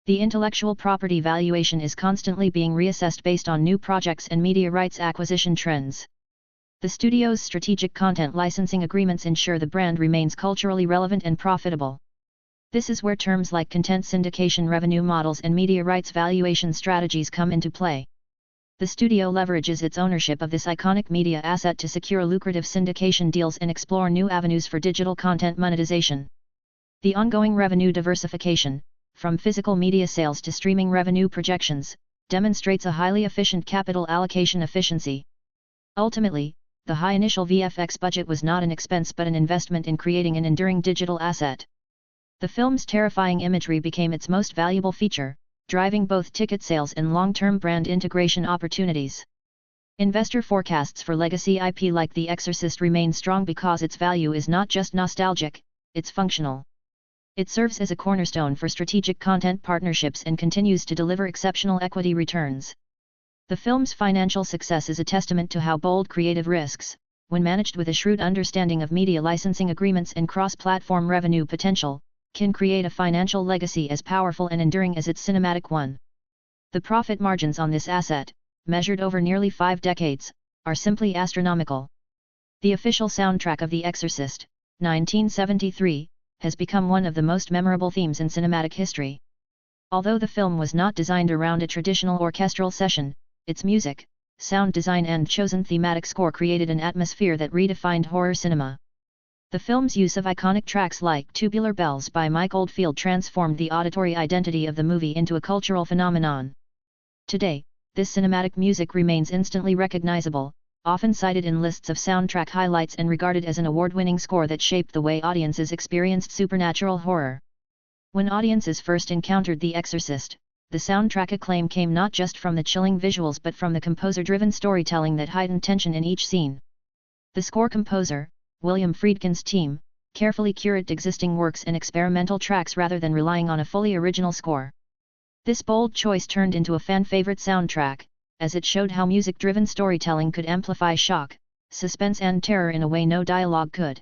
The intellectual property valuation is constantly being reassessed based on new projects and media rights acquisition trends. The studio's strategic content licensing agreements ensure the brand remains culturally relevant and profitable. This is where terms like content syndication revenue models and media rights valuation strategies come into play. The studio leverages its ownership of this iconic media asset to secure lucrative syndication deals and explore new avenues for digital content monetization. The ongoing revenue diversification, from physical media sales to streaming revenue projections, demonstrates a highly efficient capital allocation efficiency. Ultimately, the high initial VFX budget was not an expense but an investment in creating an enduring digital asset. The film's terrifying imagery became its most valuable feature, driving both ticket sales and long-term brand integration opportunities. Investor forecasts for legacy IP like The Exorcist remain strong because its value is not just nostalgic, it's functional. It serves as a cornerstone for strategic content partnerships and continues to deliver exceptional equity returns. The film's financial success is a testament to how bold creative risks, when managed with a shrewd understanding of media licensing agreements and cross-platform revenue potential, can create a financial legacy as powerful and enduring as its cinematic one. The profit margins on this asset, measured over nearly 5 decades, are simply astronomical. The official soundtrack of The Exorcist, 1973, has become one of the most memorable themes in cinematic history. Although the film was not designed around a traditional orchestral session, its music, sound design and chosen thematic score created an atmosphere that redefined horror cinema. The film's use of iconic tracks like Tubular Bells by Mike Oldfield transformed the auditory identity of the movie into a cultural phenomenon. Today, this cinematic music remains instantly recognizable, often cited in lists of soundtrack highlights and regarded as an award-winning score that shaped the way audiences experienced supernatural horror. When audiences first encountered The Exorcist, the soundtrack acclaim came not just from the chilling visuals but from the composer-driven storytelling that heightened tension in each scene. The score composer, William Friedkin's team, carefully curated existing works and experimental tracks rather than relying on a fully original score. This bold choice turned into a fan-favorite soundtrack, as it showed how music-driven storytelling could amplify shock, suspense and terror in a way no dialogue could.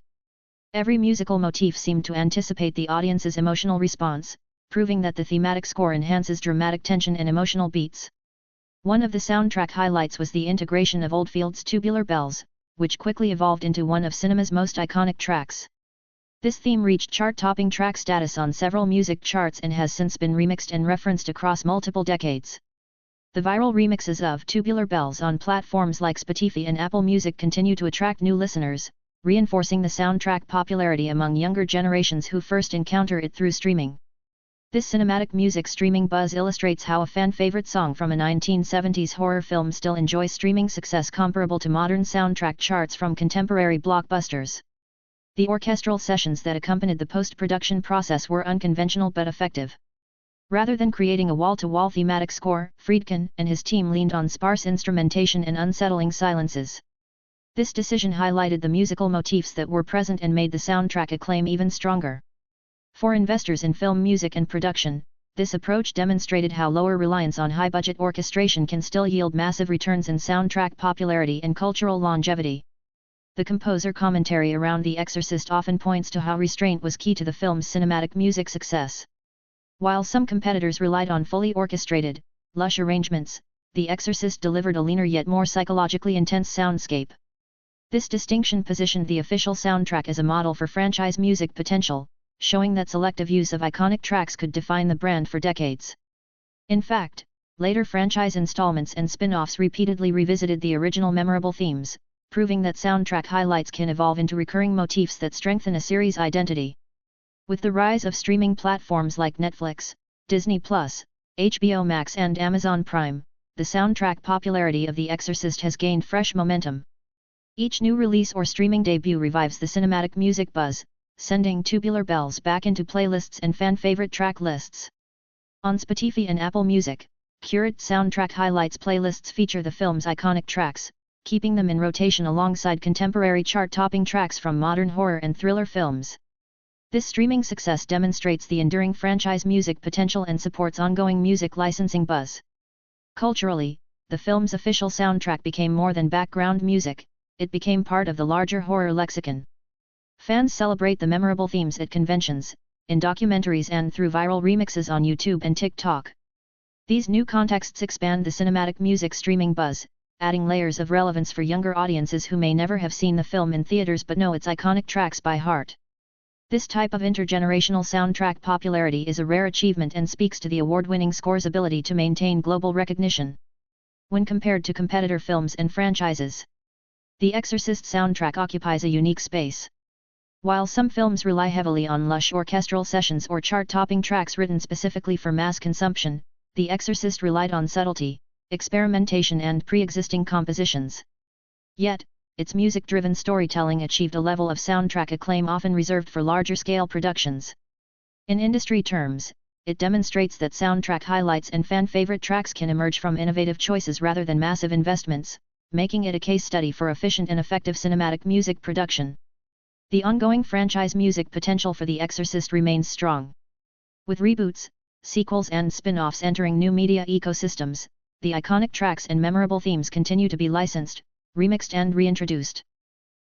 Every musical motif seemed to anticipate the audience's emotional response, proving that the thematic score enhances dramatic tension and emotional beats. One of the soundtrack highlights was the integration of Oldfield's Tubular Bells, which quickly evolved into one of cinema's most iconic tracks. This theme reached chart-topping track status on several music charts and has since been remixed and referenced across multiple decades. The viral remixes of Tubular Bells on platforms like Spotify and Apple Music continue to attract new listeners, reinforcing the soundtrack popularity among younger generations who first encounter it through streaming. This cinematic music streaming buzz illustrates how a fan-favorite song from a 1970s horror film still enjoys streaming success comparable to modern soundtrack charts from contemporary blockbusters. The orchestral sessions that accompanied the post-production process were unconventional but effective. Rather than creating a wall-to-wall thematic score, Friedkin and his team leaned on sparse instrumentation and unsettling silences. This decision highlighted the musical motifs that were present and made the soundtrack acclaim even stronger. For investors in film music and production, this approach demonstrated how lower reliance on high-budget orchestration can still yield massive returns in soundtrack popularity and cultural longevity. The composer commentary around The Exorcist often points to how restraint was key to the film's cinematic music success. While some competitors relied on fully orchestrated, lush arrangements, The Exorcist delivered a leaner yet more psychologically intense soundscape. This distinction positioned the official soundtrack as a model for franchise music potential, showing that selective use of iconic tracks could define the brand for decades. In fact, later franchise installments and spin-offs repeatedly revisited the original memorable themes, proving that soundtrack highlights can evolve into recurring motifs that strengthen a series' identity. With the rise of streaming platforms like Netflix, Disney+, HBO Max and Amazon Prime, the soundtrack popularity of The Exorcist has gained fresh momentum. Each new release or streaming debut revives the cinematic music buzz, sending Tubular Bells back into playlists and fan-favorite track lists. On Spotify and Apple Music, curated soundtrack highlights playlists feature the film's iconic tracks, keeping them in rotation alongside contemporary chart-topping tracks from modern horror and thriller films. This streaming success demonstrates the enduring franchise music potential and supports ongoing music licensing buzz. Culturally, the film's official soundtrack became more than background music, it became part of the larger horror lexicon. Fans celebrate the memorable themes at conventions, in documentaries and through viral remixes on YouTube and TikTok. These new contexts expand the cinematic music streaming buzz, adding layers of relevance for younger audiences who may never have seen the film in theaters but know its iconic tracks by heart. This type of intergenerational soundtrack popularity is a rare achievement and speaks to the award-winning score's ability to maintain global recognition. When compared to competitor films and franchises, The Exorcist soundtrack occupies a unique space. While some films rely heavily on lush orchestral sessions or chart-topping tracks written specifically for mass consumption, The Exorcist relied on subtlety, experimentation and pre-existing compositions. Yet, its music-driven storytelling achieved a level of soundtrack acclaim often reserved for larger-scale productions. In industry terms, it demonstrates that soundtrack highlights and fan-favorite tracks can emerge from innovative choices rather than massive investments, making it a case study for efficient and effective cinematic music production. The ongoing franchise music potential for The Exorcist remains strong. With reboots, sequels and spin-offs entering new media ecosystems, the iconic tracks and memorable themes continue to be licensed, remixed and reintroduced.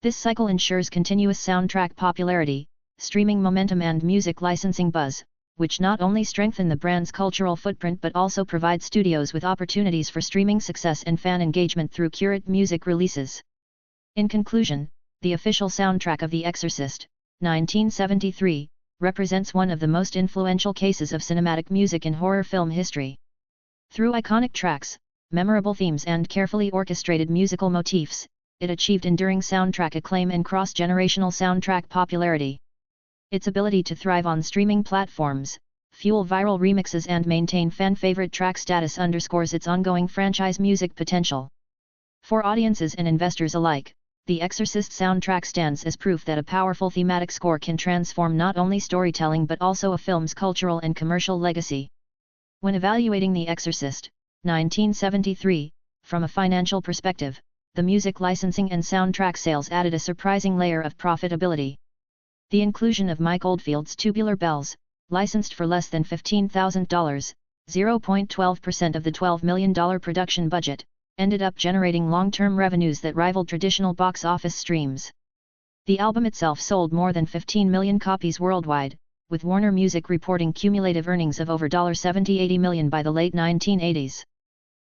This cycle ensures continuous soundtrack popularity, streaming momentum and music licensing buzz, which not only strengthen the brand's cultural footprint but also provide studios with opportunities for streaming success and fan engagement through curated music releases. In conclusion, the official soundtrack of The Exorcist, 1973, represents one of the most influential cases of cinematic music in horror film history. Through iconic tracks, memorable themes and carefully orchestrated musical motifs, it achieved enduring soundtrack acclaim and cross-generational soundtrack popularity. Its ability to thrive on streaming platforms, fuel viral remixes and maintain fan-favorite track status underscores its ongoing franchise music potential. For audiences and investors alike, The Exorcist soundtrack stands as proof that a powerful thematic score can transform not only storytelling but also a film's cultural and commercial legacy. When evaluating The Exorcist, 1973, from a financial perspective, the music licensing and soundtrack sales added a surprising layer of profitability. The inclusion of Mike Oldfield's Tubular Bells, licensed for less than $15,000, 0.12% of the $12 million production budget, ended up generating long-term revenues that rivaled traditional box office streams. The album itself sold more than 15 million copies worldwide, with Warner Music reporting cumulative earnings of over $70-80 million by the late 1980s.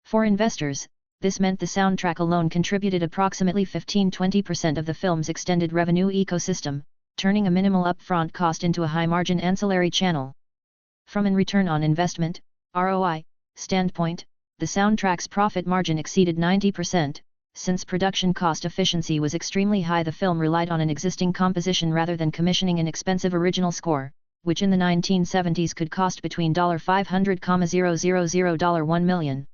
For investors, this meant the soundtrack alone contributed approximately 15–20% of the film's extended revenue ecosystem, turning a minimal upfront cost into a high-margin ancillary channel. From an return on investment (ROI) standpoint, the soundtrack's profit margin exceeded 90%. Since production cost efficiency was extremely high, the film relied on an existing composition rather than commissioning an expensive original score, which in the 1970s could cost between $500,000 to $1 million.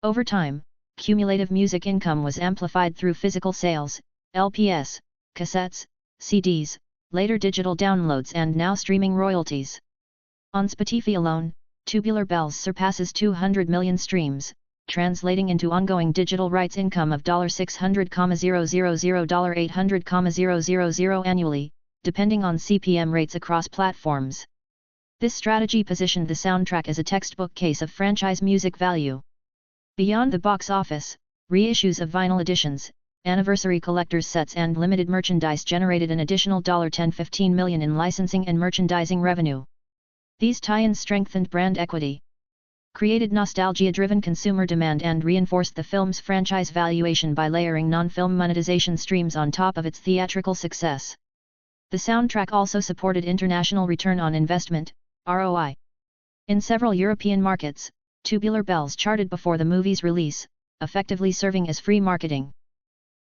Over time, cumulative music income was amplified through physical sales, LPs, cassettes, CDs, later digital downloads, and now streaming royalties. On Spotify alone, Tubular Bells surpasses 200 million streams, translating into ongoing digital rights income of $600,000 to $800,000 annually, depending on CPM rates across platforms. This strategy positioned the soundtrack as a textbook case of franchise music value. Beyond the box office, reissues of vinyl editions, anniversary collector's sets, and limited merchandise generated an additional $10–15 million in licensing and merchandising revenue. These tie-ins strengthened brand equity, created nostalgia-driven consumer demand, and reinforced the film's franchise valuation by layering non-film monetization streams on top of its theatrical success. The soundtrack also supported international return on investment (ROI). In several European markets, Tubular Bells charted before the movie's release, effectively serving as free marketing.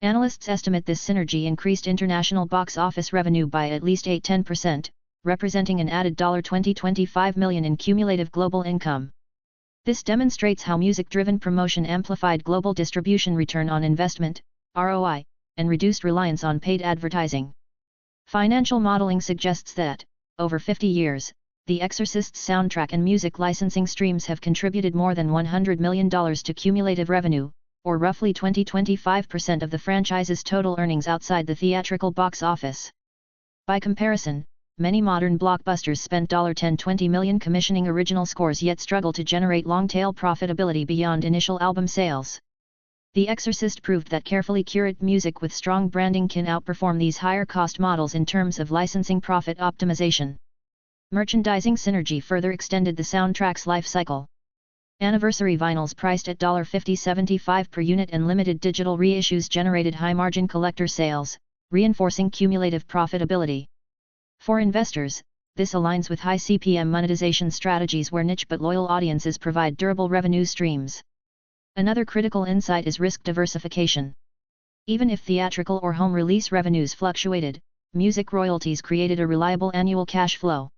Analysts estimate this synergy increased international box office revenue by at least 8–10%, representing an added $20–25 million in cumulative global income. This demonstrates how music-driven promotion amplified global distribution return on investment (ROI) and reduced reliance on paid advertising. Financial modeling suggests that, over 50 years, The Exorcist's soundtrack and music licensing streams have contributed more than $100 million to cumulative revenue, or roughly 20–25% of the franchise's total earnings outside the theatrical box office. By comparison, many modern blockbusters spend $10–20 million commissioning original scores yet struggle to generate long-tail profitability beyond initial album sales. The Exorcist proved that carefully curated music with strong branding can outperform these higher-cost models in terms of licensing profit optimization. Merchandising synergy further extended the soundtrack's life cycle. Anniversary vinyls priced at $50–75 per unit and limited digital reissues generated high-margin collector sales, reinforcing cumulative profitability. For investors, this aligns with high CPM monetization strategies where niche but loyal audiences provide durable revenue streams. Another critical insight is risk diversification. Even if theatrical or home release revenues fluctuated, music royalties created a reliable annual cash flow.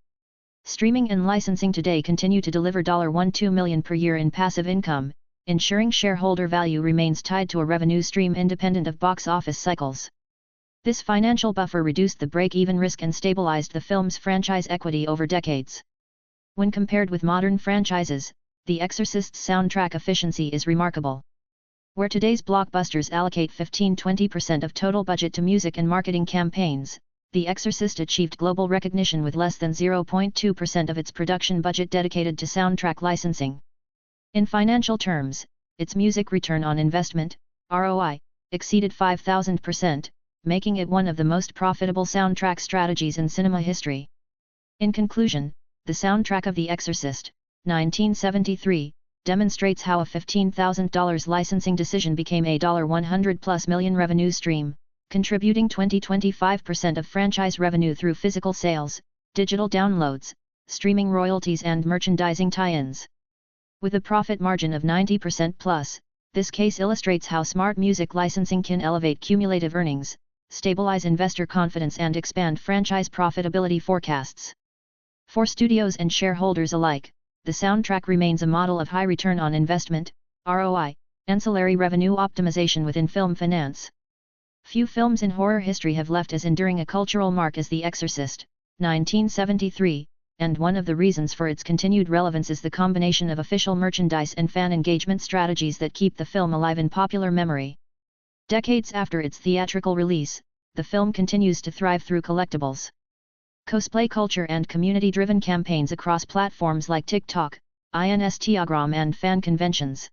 Streaming and licensing today continue to deliver $12 million per year in passive income, ensuring shareholder value remains tied to a revenue stream independent of box office cycles. This financial buffer reduced the break-even risk and stabilized the film's franchise equity over decades. When compared with modern franchises, The Exorcist's soundtrack efficiency is remarkable. Where today's blockbusters allocate 15–20% of total budget to music and marketing campaigns, The Exorcist achieved global recognition with less than 0.2% of its production budget dedicated to soundtrack licensing. In financial terms, its music return on investment (ROI) exceeded 5,000%, making it one of the most profitable soundtrack strategies in cinema history. In conclusion, the soundtrack of The Exorcist, 1973, demonstrates how a $15,000 licensing decision became a $100+ million revenue stream, contributing 20–25% of franchise revenue through physical sales, digital downloads, streaming royalties, and merchandising tie-ins. With a profit margin of 90%+, this case illustrates how smart music licensing can elevate cumulative earnings, stabilize investor confidence, and expand franchise profitability forecasts. For studios and shareholders alike, the soundtrack remains a model of high return on investment (ROI), ancillary revenue optimization within film finance. Few films in horror history have left as enduring a cultural mark as The Exorcist, 1973, and one of the reasons for its continued relevance is the combination of official merchandise and fan engagement strategies that keep the film alive in popular memory. Decades after its theatrical release, the film continues to thrive through collectibles, cosplay culture, and community-driven campaigns across platforms like TikTok, Instagram, and fan conventions.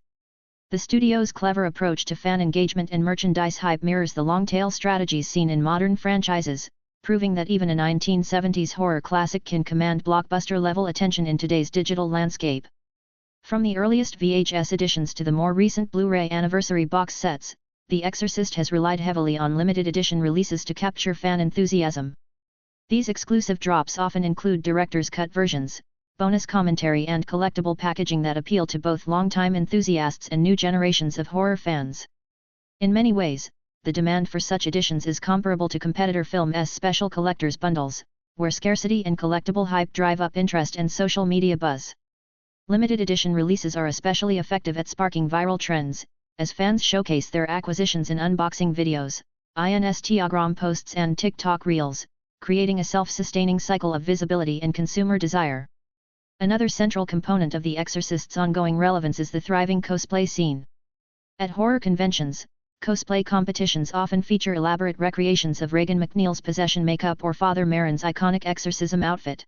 The studio's clever approach to fan engagement and merchandise hype mirrors the long-tail strategies seen in modern franchises, proving that even a 1970s horror classic can command blockbuster-level attention in today's digital landscape. From the earliest VHS editions to the more recent Blu-ray anniversary box sets, The Exorcist has relied heavily on limited edition releases to capture fan enthusiasm. These exclusive drops often include director's cut versions, bonus commentary and collectible packaging that appeal to both longtime enthusiasts and new generations of horror fans. In many ways, the demand for such editions is comparable to competitor film's special collector's bundles, where scarcity and collectible hype drive up interest and social media buzz. Limited edition releases are especially effective at sparking viral trends, as fans showcase their acquisitions in unboxing videos, Instagram posts and TikTok reels, creating a self-sustaining cycle of visibility and consumer desire. Another central component of The Exorcist's ongoing relevance is the thriving cosplay scene. At horror conventions, cosplay competitions often feature elaborate recreations of Regan MacNeil's possession makeup or Father Merrin's iconic exorcism outfit.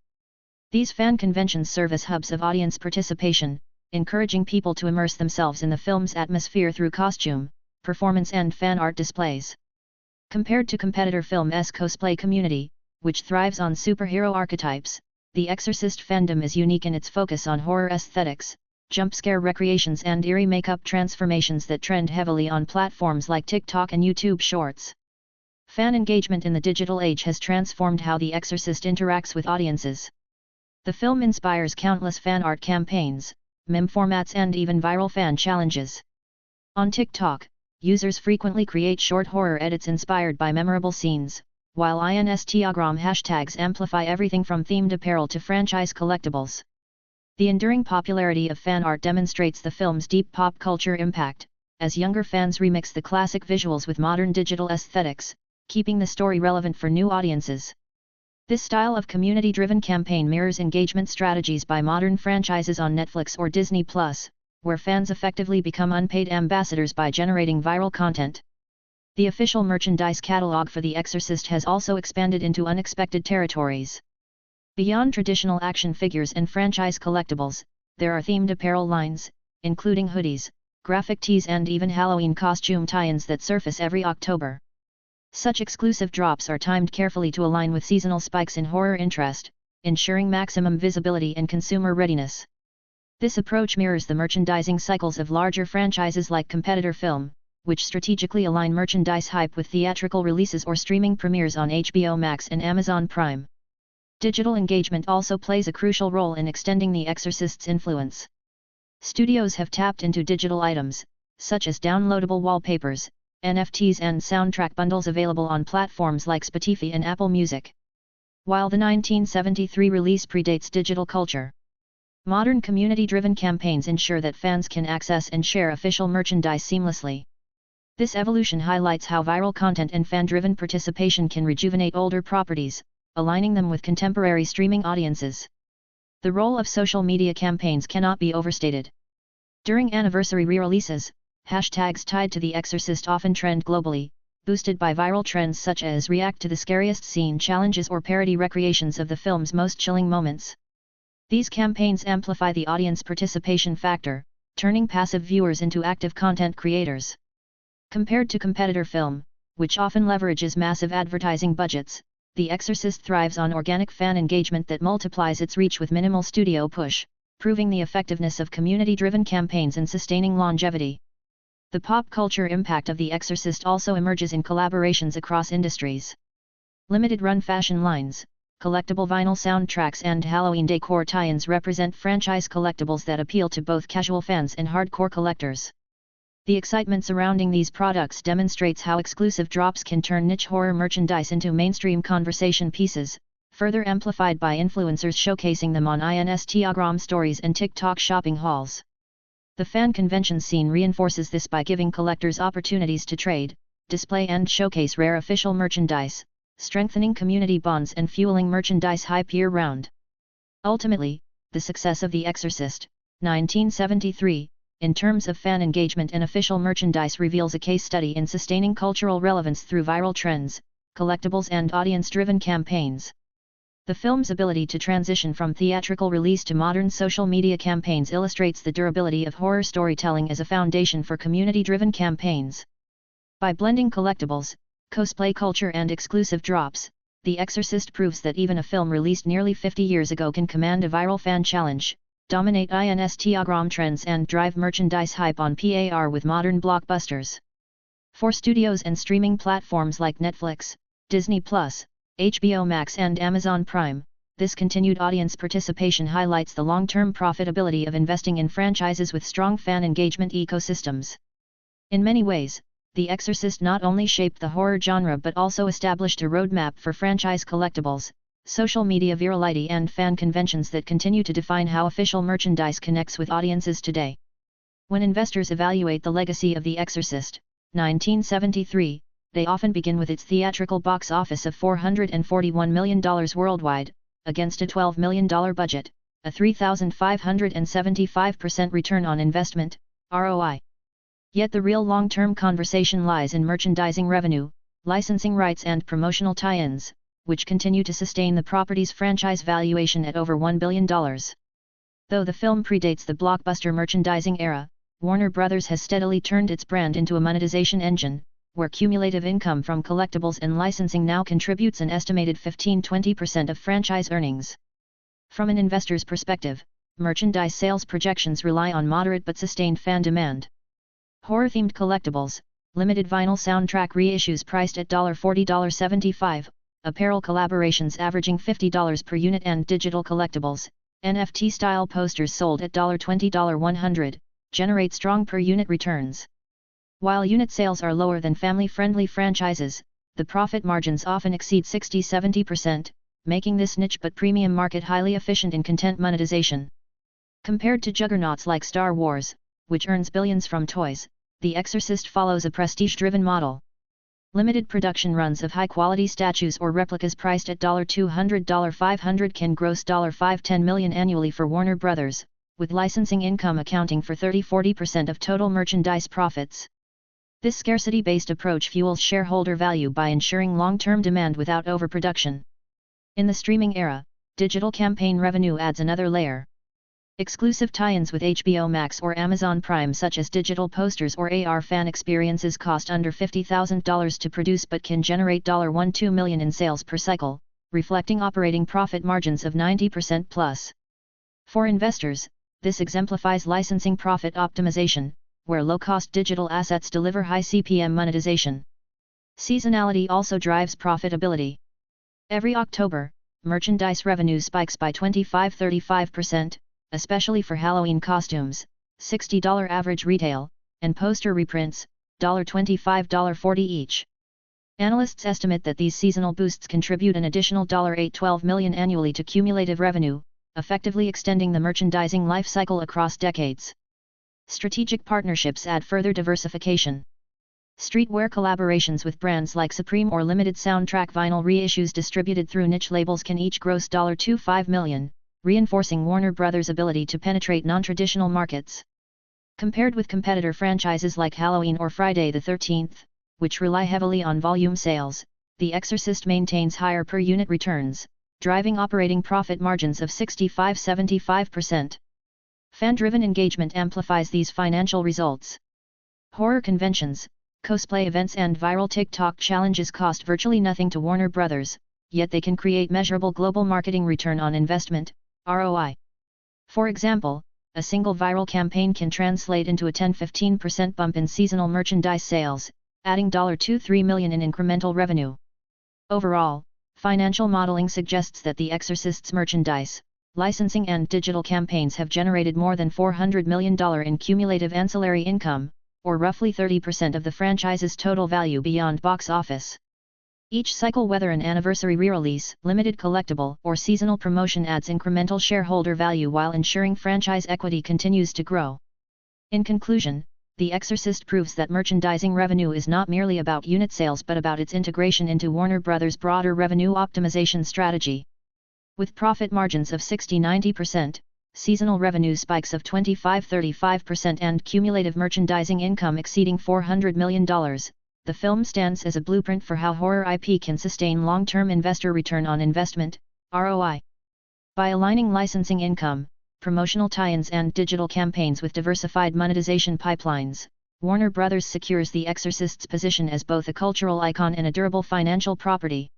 These fan conventions serve as hubs of audience participation, encouraging people to immerse themselves in the film's atmosphere through costume, performance and fan art displays. Compared to competitor film's cosplay community, which thrives on superhero archetypes, The Exorcist fandom is unique in its focus on horror aesthetics, jump-scare recreations and eerie makeup transformations that trend heavily on platforms like TikTok and YouTube Shorts. Fan engagement in the digital age has transformed how The Exorcist interacts with audiences. The film inspires countless fan art campaigns, meme formats and even viral fan challenges. On TikTok, users frequently create short horror edits inspired by memorable scenes, while Instagram hashtags amplify everything from themed apparel to franchise collectibles. The enduring popularity of fan art demonstrates the film's deep pop culture impact, as younger fans remix the classic visuals with modern digital aesthetics, keeping the story relevant for new audiences. This style of community-driven campaign mirrors engagement strategies by modern franchises on Netflix or Disney+, where fans effectively become unpaid ambassadors by generating viral content. The official merchandise catalog for The Exorcist has also expanded into unexpected territories. Beyond traditional action figures and franchise collectibles, there are themed apparel lines, including hoodies, graphic tees and even Halloween costume tie-ins that surface every October. Such exclusive drops are timed carefully to align with seasonal spikes in horror interest, ensuring maximum visibility and consumer readiness. This approach mirrors the merchandising cycles of larger franchises like competitor film, which strategically align merchandise hype with theatrical releases or streaming premieres on HBO Max and Amazon Prime. Digital engagement also plays a crucial role in extending The Exorcist's influence. Studios have tapped into digital items, such as downloadable wallpapers, NFTs and soundtrack bundles available on platforms like Spotify and Apple Music. While the 1973 release predates digital culture, modern community-driven campaigns ensure that fans can access and share official merchandise seamlessly. This evolution highlights how viral content and fan-driven participation can rejuvenate older properties, aligning them with contemporary streaming audiences. The role of social media campaigns cannot be overstated. During anniversary re-releases, hashtags tied to The Exorcist often trend globally, boosted by viral trends such as react to the scariest scene challenges or parody recreations of the film's most chilling moments. These campaigns amplify the audience participation factor, turning passive viewers into active content creators. Compared to competitor film, which often leverages massive advertising budgets, The Exorcist thrives on organic fan engagement that multiplies its reach with minimal studio push, proving the effectiveness of community-driven campaigns and sustaining longevity. The pop culture impact of The Exorcist also emerges in collaborations across industries. Limited-run fashion lines, collectible vinyl soundtracks and Halloween decor tie-ins represent franchise collectibles that appeal to both casual fans and hardcore collectors. The excitement surrounding these products demonstrates how exclusive drops can turn niche horror merchandise into mainstream conversation pieces, further amplified by influencers showcasing them on Instagram stories and TikTok shopping hauls. The fan convention scene reinforces this by giving collectors opportunities to trade, display and showcase rare official merchandise, strengthening community bonds and fueling merchandise hype year-round. Ultimately, the success of The Exorcist, 1973, in terms of fan engagement and official merchandise reveals a case study in sustaining cultural relevance through viral trends, collectibles and audience-driven campaigns. The film's ability to transition from theatrical release to modern social media campaigns illustrates the durability of horror storytelling as a foundation for community-driven campaigns. By blending collectibles, cosplay culture and exclusive drops, The Exorcist proves that even a film released nearly 50 years ago can command a viral fan challenge, dominate Instagram trends and drive merchandise hype on par with modern blockbusters. For studios and streaming platforms like Netflix, Disney+, HBO Max and Amazon Prime, this continued audience participation highlights the long-term profitability of investing in franchises with strong fan engagement ecosystems. In many ways, The Exorcist not only shaped the horror genre but also established a roadmap for franchise collectibles, social media virality and fan conventions that continue to define how official merchandise connects with audiences today. When investors evaluate the legacy of The Exorcist, 1973, they often begin with its theatrical box office of $441 million worldwide, against a $12 million budget, a 3,575% return on investment, ROI. Yet the real long-term conversation lies in merchandising revenue, licensing rights and promotional tie-ins, which continue to sustain the property's franchise valuation at over $1 billion. Though the film predates the blockbuster merchandising era, Warner Bros. Has steadily turned its brand into a monetization engine, where cumulative income from collectibles and licensing now contributes an estimated 15–20% of franchise earnings. From an investor's perspective, merchandise sales projections rely on moderate but sustained fan demand. Horror-themed collectibles, limited vinyl soundtrack reissues priced at $40–75, apparel collaborations averaging $50 per unit and digital collectibles, NFT-style posters sold at $20–100, generate strong per-unit returns. While unit sales are lower than family-friendly franchises, the profit margins often exceed 60–70%, making this niche but premium market highly efficient in content monetization. Compared to juggernauts like Star Wars, which earns billions from toys, The Exorcist follows a prestige-driven model. Limited production runs of high-quality statues or replicas priced at $200–500 can gross $5–10 million annually for Warner Bros., with licensing income accounting for 30–40% of total merchandise profits. This scarcity-based approach fuels shareholder value by ensuring long-term demand without overproduction. In the streaming era, digital campaign revenue adds another layer. Exclusive tie-ins with HBO Max or Amazon Prime, such as digital posters or AR fan experiences, cost under $50,000 to produce but can generate $1–2 million in sales per cycle, reflecting operating profit margins of 90% plus. For investors, this exemplifies licensing profit optimization, where low-cost digital assets deliver high CPM monetization. Seasonality also drives profitability. Every October, merchandise revenue spikes by 25–35%, especially for Halloween costumes, $60 average retail, and poster reprints, $25–40 each. Analysts estimate that these seasonal boosts contribute an additional $8–12 million annually to cumulative revenue, effectively extending the merchandising life cycle across decades. Strategic partnerships add further diversification. Streetwear collaborations with brands like Supreme or limited soundtrack vinyl reissues distributed through niche labels can each gross $2–5 million, reinforcing Warner Bros.' ability to penetrate non-traditional markets. Compared with competitor franchises like Halloween or Friday the 13th, which rely heavily on volume sales, The Exorcist maintains higher per-unit returns, driving operating profit margins of 65–75%. Fan-driven engagement amplifies these financial results. Horror conventions, cosplay events and viral TikTok challenges cost virtually nothing to Warner Bros., yet they can create measurable global marketing return on investment, ROI. For example, a single viral campaign can translate into a 10–15% bump in seasonal merchandise sales, adding $2–3 million in incremental revenue. Overall, financial modeling suggests that The Exorcist's merchandise, licensing and digital campaigns have generated more than $400 million in cumulative ancillary income, or roughly 30% of the franchise's total value beyond box office. Each cycle, whether an anniversary re-release, limited collectible, or seasonal promotion, adds incremental shareholder value while ensuring franchise equity continues to grow. In conclusion, The Exorcist proves that merchandising revenue is not merely about unit sales but about its integration into Warner Bros.' broader revenue optimization strategy. With profit margins of 60–90%, seasonal revenue spikes of 25–35% and cumulative merchandising income exceeding $400 million, the film stands as a blueprint for how horror IP can sustain long-term investor return on investment, ROI. By aligning licensing income, promotional tie-ins and digital campaigns with diversified monetization pipelines, Warner Bros. Secures The Exorcist's position as both a cultural icon and a durable financial property.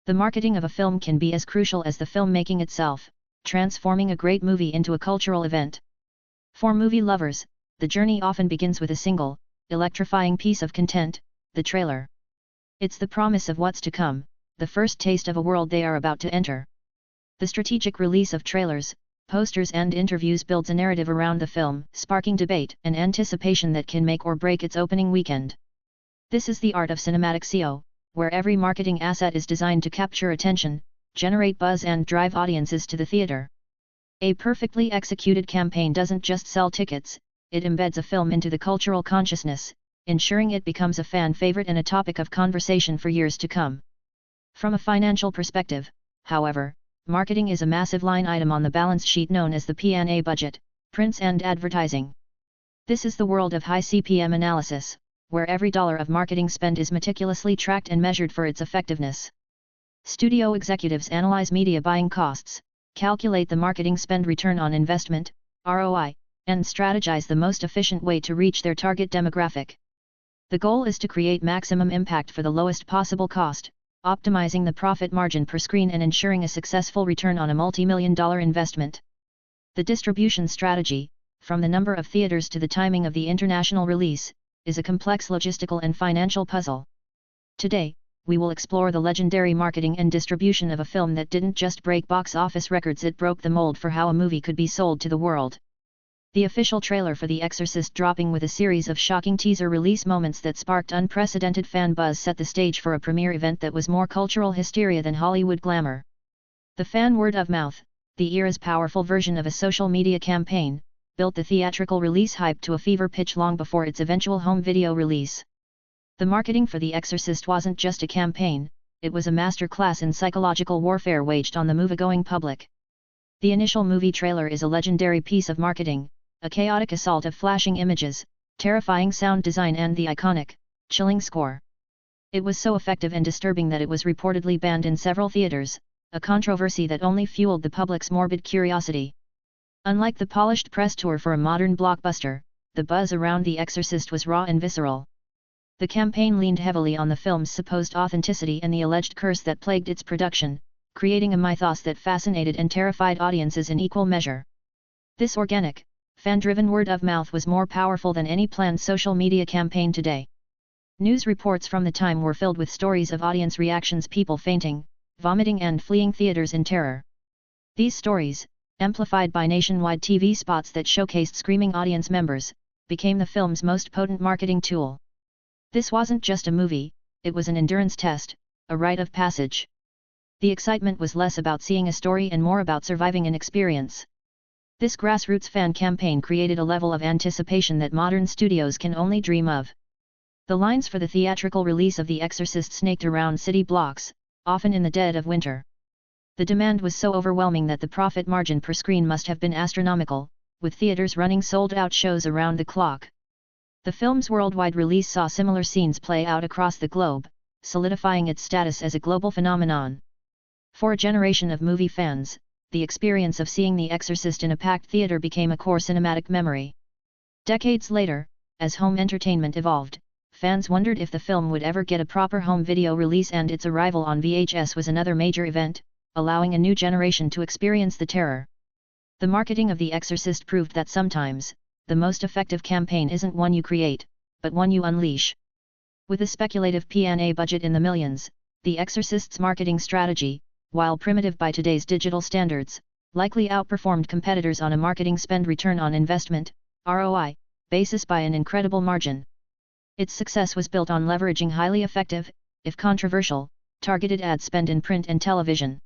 The marketing of a film can be as crucial as the filmmaking itself, transforming a great movie into a cultural event. For movie lovers, the journey often begins with a single, electrifying piece of content, the trailer. It's the promise of what's to come, the first taste of a world they are about to enter. The strategic release of trailers, posters and interviews builds a narrative around the film, sparking debate and anticipation that can make or break its opening weekend. This is the art of cinematic SEO, where every marketing asset is designed to capture attention, generate buzz and drive audiences to the theater. A perfectly executed campaign doesn't just sell tickets, it embeds a film into the cultural consciousness, ensuring it becomes a fan favorite and a topic of conversation for years to come. From a financial perspective, however, marketing is a massive line item on the balance sheet known as the P&A budget, prints and advertising. This is the world of high CPM analysis, where every dollar of marketing spend is meticulously tracked and measured for its effectiveness. Studio executives analyze media buying costs, calculate the marketing spend return on investment, ROI, and strategize the most efficient way to reach their target demographic. The goal is to create maximum impact for the lowest possible cost, optimizing the profit margin per screen and ensuring a successful return on a multi-million-dollar investment. The distribution strategy, from the number of theaters to the timing of the international release, is a complex logistical and financial puzzle. Today, we will explore the legendary marketing and distribution of a film that didn't just break box office records, it broke the mold for how a movie could be sold to the world. The official trailer for The Exorcist, dropping with a series of shocking teaser release moments that sparked unprecedented fan buzz, set the stage for a premiere event that was more cultural hysteria than Hollywood glamour. The fan word of mouth, the era's powerful version of a social media campaign, built the theatrical release hype to a fever pitch long before its eventual home video release. The marketing for The Exorcist wasn't just a campaign, it was a masterclass in psychological warfare waged on the moviegoing public. The initial movie trailer is a legendary piece of marketing, a chaotic assault of flashing images, terrifying sound design and the iconic, chilling score. It was so effective and disturbing that it was reportedly banned in several theaters, a controversy that only fueled the public's morbid curiosity. Unlike the polished press tour for a modern blockbuster, the buzz around The Exorcist was raw and visceral. The campaign leaned heavily on the film's supposed authenticity and the alleged curse that plagued its production, creating a mythos that fascinated and terrified audiences in equal measure. This organic, fan-driven word of mouth was more powerful than any planned social media campaign today. News reports from the time were filled with stories of audience reactions, people fainting, vomiting and fleeing theaters in terror. These stories, amplified by nationwide TV spots that showcased screaming audience members, became the film's most potent marketing tool. This wasn't just a movie, it was an endurance test, a rite of passage. The excitement was less about seeing a story and more about surviving an experience. This grassroots fan campaign created a level of anticipation that modern studios can only dream of. The lines for the theatrical release of The Exorcist snaked around city blocks, often in the dead of winter. The demand was so overwhelming that the profit margin per screen must have been astronomical, with theaters running sold-out shows around the clock. The film's worldwide release saw similar scenes play out across the globe, solidifying its status as a global phenomenon. For a generation of movie fans, the experience of seeing The Exorcist in a packed theater became a core cinematic memory. Decades later, as home entertainment evolved, fans wondered if the film would ever get a proper home video release, and its arrival on VHS was another major event, allowing a new generation to experience the terror. The marketing of The Exorcist proved that sometimes, the most effective campaign isn't one you create, but one you unleash. With a speculative P&A budget in the millions, The Exorcist's marketing strategy, while primitive by today's digital standards, likely outperformed competitors on a marketing spend return on investment, ROI, basis by an incredible margin. Its success was built on leveraging highly effective, if controversial, targeted ad spend in print and television.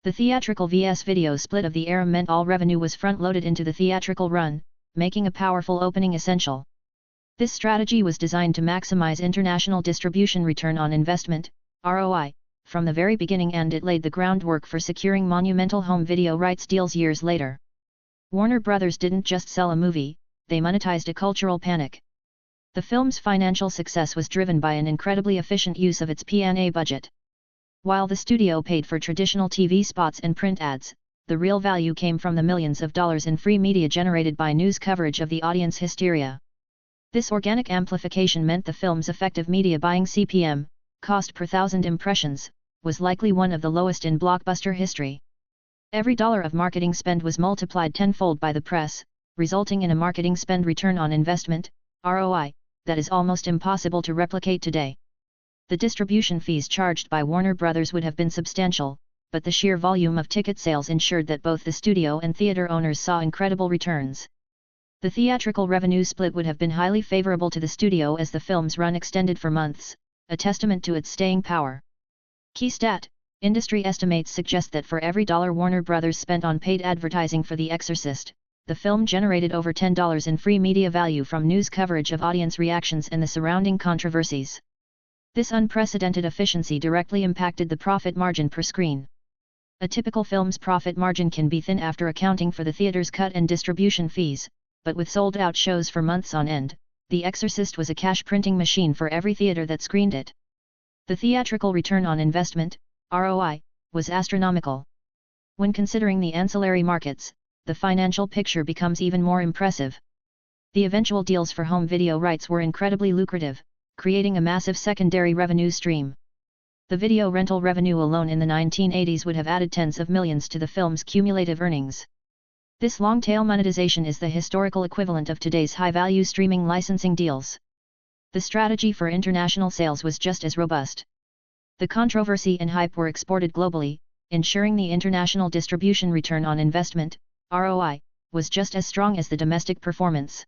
The theatrical vs video split of the era meant all revenue was front-loaded into the theatrical run, making a powerful opening essential. This strategy was designed to maximize international distribution return on investment, ROI, from the very beginning, and it laid the groundwork for securing monumental home video rights deals years later. Warner Brothers didn't just sell a movie, they monetized a cultural panic. The film's financial success was driven by an incredibly efficient use of its P&A budget. While the studio paid for traditional TV spots and print ads, the real value came from the millions of dollars in free media generated by news coverage of the audience hysteria. This organic amplification meant the film's effective media buying CPM, cost per thousand impressions, was likely one of the lowest in blockbuster history. Every dollar of marketing spend was multiplied tenfold by the press, resulting in a marketing spend return on investment, ROI, that is almost impossible to replicate today. The distribution fees charged by Warner Brothers would have been substantial, but the sheer volume of ticket sales ensured that both the studio and theater owners saw incredible returns. The theatrical revenue split would have been highly favorable to the studio as the film's run extended for months, a testament to its staying power. Key stat: industry estimates suggest that for every dollar Warner Brothers spent on paid advertising for The Exorcist, the film generated over $10 in free media value from news coverage of audience reactions and the surrounding controversies. This unprecedented efficiency directly impacted the profit margin per screen. A typical film's profit margin can be thin after accounting for the theater's cut and distribution fees, but with sold-out shows for months on end, The Exorcist was a cash-printing machine for every theater that screened it. The theatrical return on investment, ROI, was astronomical. When considering the ancillary markets, the financial picture becomes even more impressive. The eventual deals for home video rights were incredibly lucrative, creating a massive secondary revenue stream. The video rental revenue alone in the 1980s would have added tens of millions to the film's cumulative earnings. This long-tail monetization is the historical equivalent of today's high-value streaming licensing deals. The strategy for international sales was just as robust. The controversy and hype were exported globally, ensuring the international distribution return on investment, ROI, was just as strong as the domestic performance.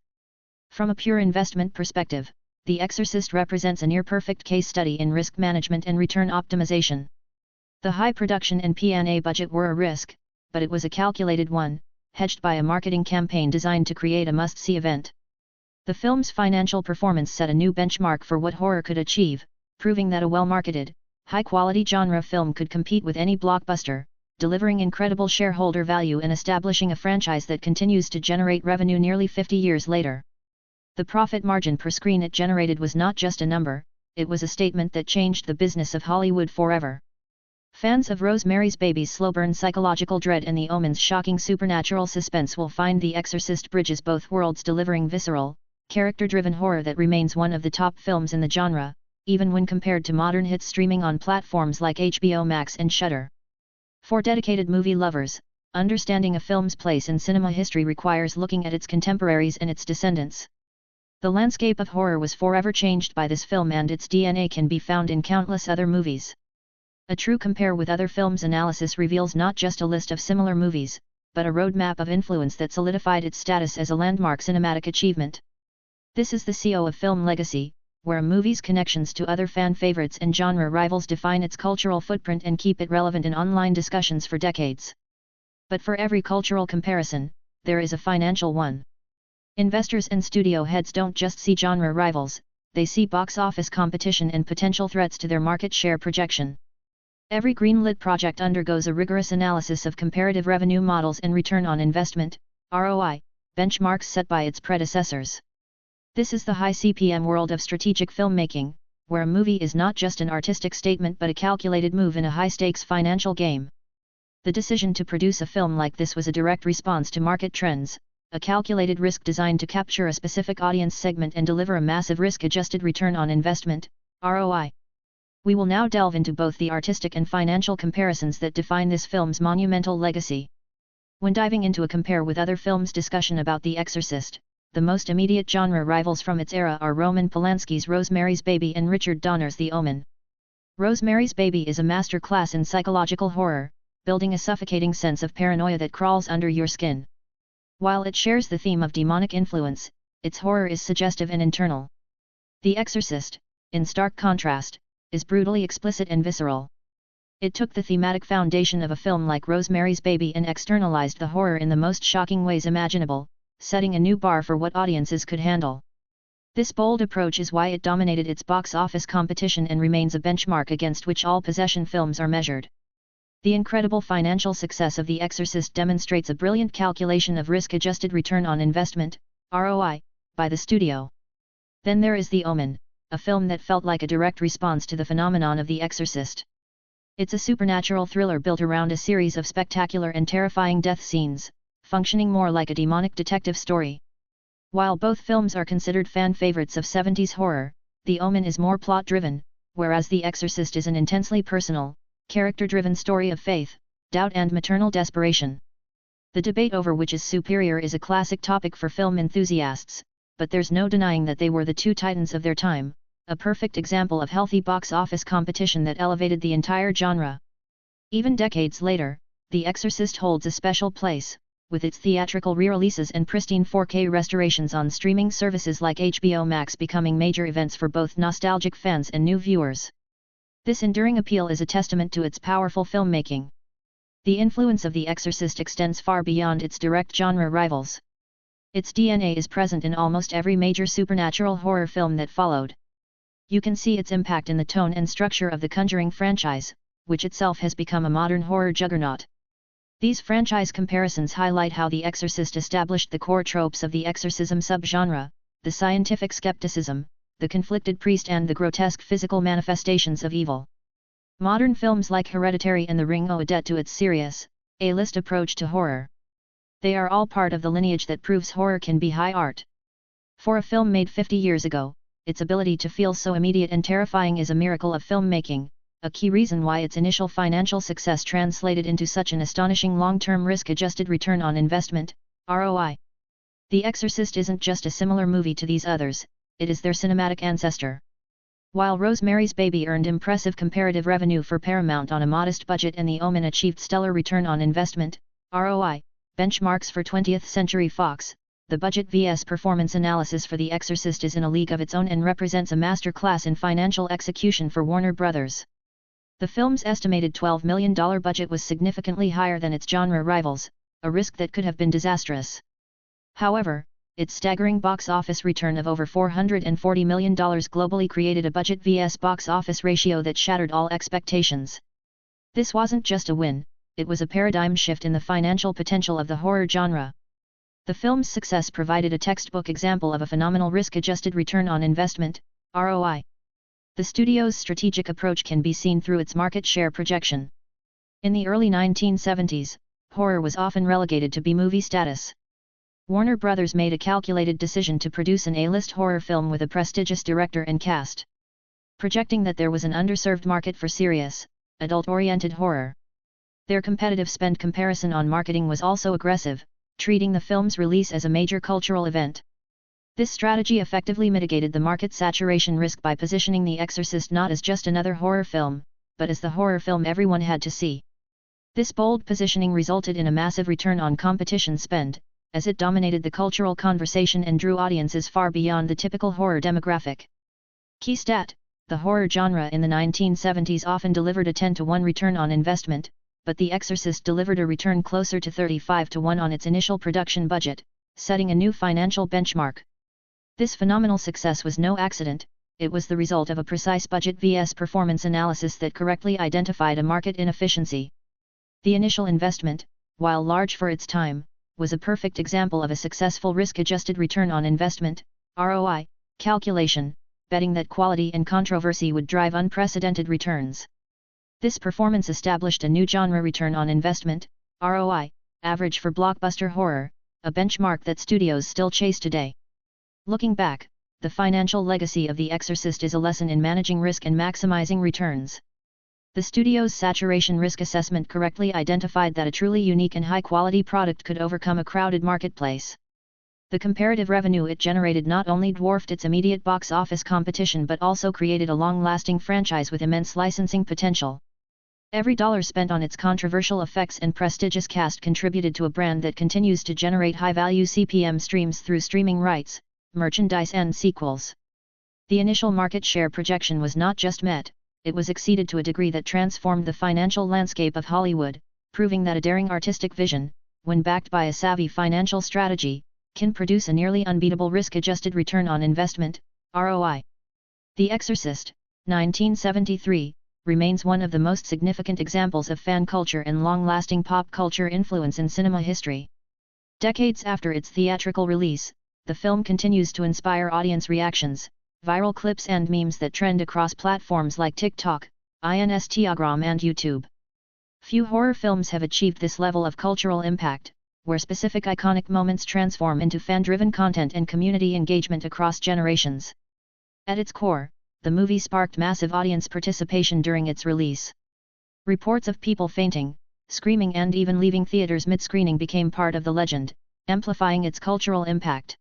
From a pure investment perspective, The Exorcist represents a near-perfect case study in risk management and return optimization. The high production and P&A budget were a risk, but it was a calculated one, hedged by a marketing campaign designed to create a must-see event. The film's financial performance set a new benchmark for what horror could achieve, proving that a well-marketed, high-quality genre film could compete with any blockbuster, delivering incredible shareholder value and establishing a franchise that continues to generate revenue nearly 50 years later. The profit margin per screen it generated was not just a number, it was a statement that changed the business of Hollywood forever. Fans of Rosemary's Baby's slow-burn psychological dread and The Omen's shocking supernatural suspense will find The Exorcist bridges both worlds, delivering visceral, character-driven horror that remains one of the top films in the genre, even when compared to modern hits streaming on platforms like HBO Max and Shudder. For dedicated movie lovers, understanding a film's place in cinema history requires looking at its contemporaries and its descendants. The landscape of horror was forever changed by this film, and its DNA can be found in countless other movies. A true compare with other films analysis reveals not just a list of similar movies, but a roadmap of influence that solidified its status as a landmark cinematic achievement. This is the CO of film legacy, where a movie's connections to other fan favorites and genre rivals define its cultural footprint and keep it relevant in online discussions for decades. But for every cultural comparison, there is a financial one. Investors and studio heads don't just see genre rivals, they see box office competition and potential threats to their market share projection. Every greenlit project undergoes a rigorous analysis of comparative revenue models and return on investment, ROI, benchmarks set by its predecessors. This is the high CPM world of strategic filmmaking, where a movie is not just an artistic statement but a calculated move in a high-stakes financial game. The decision to produce a film like this was a direct response to market trends, a calculated risk designed to capture a specific audience segment and deliver a massive risk-adjusted return on investment, ROI. We will now delve into both the artistic and financial comparisons that define this film's monumental legacy. When diving into a compare with other films discussion about The Exorcist, the most immediate genre rivals from its era are Roman Polanski's Rosemary's Baby and Richard Donner's The Omen. Rosemary's Baby is a masterclass in psychological horror, building a suffocating sense of paranoia that crawls under your skin. While it shares the theme of demonic influence, its horror is suggestive and internal. The Exorcist, in stark contrast, is brutally explicit and visceral. It took the thematic foundation of a film like Rosemary's Baby and externalized the horror in the most shocking ways imaginable, setting a new bar for what audiences could handle. This bold approach is why it dominated its box office competition and remains a benchmark against which all possession films are measured. The incredible financial success of The Exorcist demonstrates a brilliant calculation of risk-adjusted return on investment, ROI, by the studio. Then there is The Omen, a film that felt like a direct response to the phenomenon of The Exorcist. It's a supernatural thriller built around a series of spectacular and terrifying death scenes, functioning more like a demonic detective story. While both films are considered fan favorites of 70s horror, The Omen is more plot-driven, whereas The Exorcist is an intensely personal, character-driven story of faith, doubt and maternal desperation. The debate over which is superior is a classic topic for film enthusiasts, but there's no denying that they were the two titans of their time, a perfect example of healthy box office competition that elevated the entire genre. Even decades later, The Exorcist holds a special place, with its theatrical re-releases and pristine 4K restorations on streaming services like HBO Max becoming major events for both nostalgic fans and new viewers. This enduring appeal is a testament to its powerful filmmaking. The influence of The Exorcist extends far beyond its direct genre rivals. Its DNA is present in almost every major supernatural horror film that followed. You can see its impact in the tone and structure of the Conjuring franchise, which itself has become a modern horror juggernaut. These franchise comparisons highlight how The Exorcist established the core tropes of the exorcism subgenre, the scientific skepticism, the conflicted priest and the grotesque physical manifestations of evil. Modern films like Hereditary and The Ring owe a debt to its serious, A-list approach to horror. They are all part of the lineage that proves horror can be high art. For a film made 50 years ago, its ability to feel so immediate and terrifying is a miracle of filmmaking, a key reason why its initial financial success translated into such an astonishing long-term risk-adjusted return on investment, ROI. The Exorcist isn't just a similar movie to these others, it is their cinematic ancestor. While Rosemary's Baby earned impressive comparative revenue for Paramount on a modest budget and The Omen achieved stellar return on investment, ROI, benchmarks for 20th Century Fox, the budget vs performance analysis for The Exorcist is in a league of its own and represents a masterclass in financial execution for Warner Bros. The film's estimated $12 million budget was significantly higher than its genre rivals, a risk that could have been disastrous. However, its staggering box office return of over $440 million globally created a budget vs box office ratio that shattered all expectations. This wasn't just a win, it was a paradigm shift in the financial potential of the horror genre. The film's success provided a textbook example of a phenomenal risk-adjusted return on investment, ROI. The studio's strategic approach can be seen through its market share projection. In the early 1970s, horror was often relegated to B-movie status. Warner Bros. Made a calculated decision to produce an A-list horror film with a prestigious director and cast, projecting that there was an underserved market for serious, adult-oriented horror. Their competitive spend comparison on marketing was also aggressive, treating the film's release as a major cultural event. This strategy effectively mitigated the market saturation risk by positioning The Exorcist not as just another horror film, but as the horror film everyone had to see. This bold positioning resulted in a massive return on competition spend, as it dominated the cultural conversation and drew audiences far beyond the typical horror demographic. Key stat: the horror genre in the 1970s often delivered a 10-to-1 return on investment, but The Exorcist delivered a return closer to 35-to-1 on its initial production budget, setting a new financial benchmark. This phenomenal success was no accident, it was the result of a precise budget vs performance analysis that correctly identified a market inefficiency. The initial investment, while large for its time, was a perfect example of a successful risk-adjusted return on investment, ROI, calculation, betting that quality and controversy would drive unprecedented returns. This performance established a new genre return on investment, ROI, average for blockbuster horror, a benchmark that studios still chase today. Looking back, the financial legacy of The Exorcist is a lesson in managing risk and maximizing returns. The studio's saturation risk assessment correctly identified that a truly unique and high-quality product could overcome a crowded marketplace. The comparative revenue it generated not only dwarfed its immediate box office competition but also created a long-lasting franchise with immense licensing potential. Every dollar spent on its controversial effects and prestigious cast contributed to a brand that continues to generate high-value CPM streams through streaming rights, merchandise and sequels. The initial market share projection was not just met, it was exceeded to a degree that transformed the financial landscape of Hollywood, proving that a daring artistic vision, when backed by a savvy financial strategy, can produce a nearly unbeatable risk-adjusted return on investment, ROI. The Exorcist, 1973, remains one of the most significant examples of fan culture and long-lasting pop culture influence in cinema history. Decades after its theatrical release, the film continues to inspire audience reactions, viral clips and memes that trend across platforms like TikTok, Instagram and YouTube. Few horror films have achieved this level of cultural impact, where specific iconic moments transform into fan-driven content and community engagement across generations. At its core, the movie sparked massive audience participation during its release. Reports of people fainting, screaming and even leaving theaters mid-screening became part of the legend, amplifying its cultural impact.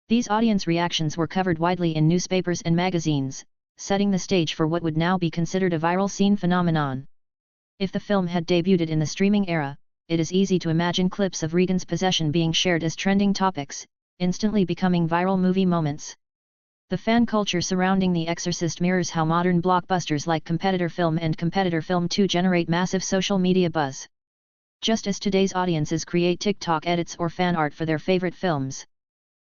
These audience reactions were covered widely in newspapers and magazines, setting the stage for what would now be considered a viral scene phenomenon. If the film had debuted in the streaming era, it is easy to imagine clips of Regan's possession being shared as trending topics, instantly becoming viral movie moments. The fan culture surrounding The Exorcist mirrors how modern blockbusters like Competitor Film and Competitor Film 2 generate massive social media buzz. Just as today's audiences create TikTok edits or fan art for their favorite films,